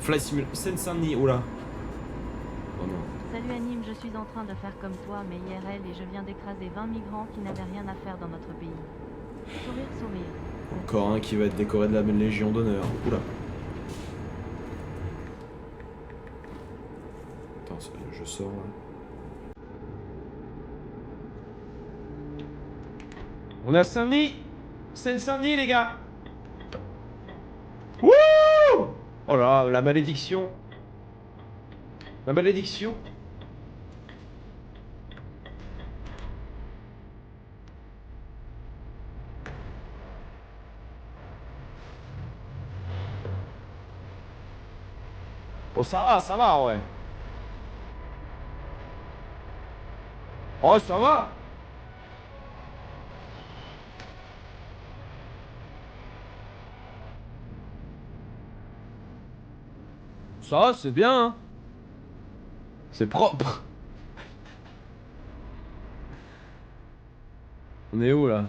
S1: Fly Simulator, Seine-Saint-Denis, oh là. Oh non.
S2: Salut Anime, je suis en train de faire comme toi mais IRL et je viens d'écraser 20 migrants qui n'avaient rien à faire dans notre pays. Sourire, sourire.
S1: Encore un qui va être décoré de la Légion d'honneur. Oula. Attends, je sors là. On est à Saint-Denis. Seine-Saint-Denis les gars. Wouh! Oh là, la malédiction. La malédiction. Oh ça va, ouais. Oh ça va. Ça, c'est bien, hein. C'est propre. On est où, là?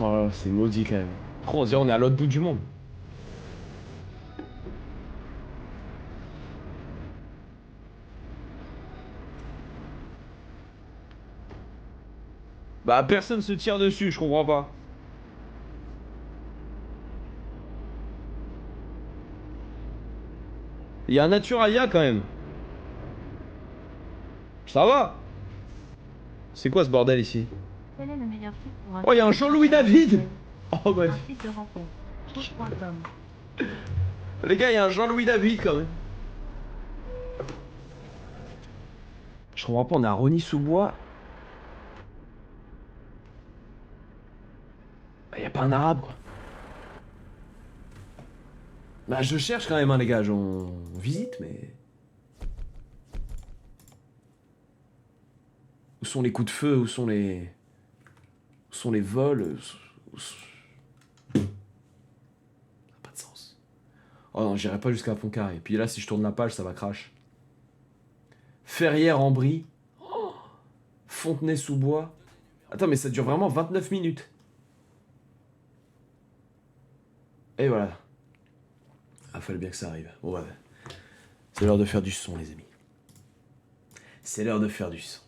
S1: Oh, c'est maudit, quand même. Oh, on dirait on est à l'autre bout du monde. Bah, personne se tire dessus, je comprends pas. Il y a un Naturalia quand même. Ça va. C'est quoi ce bordel ici?
S2: Quel est le meilleur site pour un...
S1: Oh, il y a un Jean-Louis David. Oh, bref.
S2: Un site de rencontre. Foot.com.
S1: Les gars, il y a un Jean-Louis David quand même. Je comprends pas, on est à Rosny-sous-Bois. Y a pas un arabe, quoi. Bah, je cherche quand même, hein, les gars. On visite, mais... Où sont les coups de feu? Où sont les vols? Ça n'a pas de sens. Oh non, j'irai pas jusqu'à Pontcarré. Et puis là, si je tourne la page, ça va crash. Ferrières-en-Brie. Oh, Fontenay-sous-Bois. Attends, mais ça dure vraiment 29 minutes. Et voilà. Ah, fallait bien que ça arrive. Bon, ouais. C'est l'heure de faire du son, les amis. C'est l'heure de faire du son.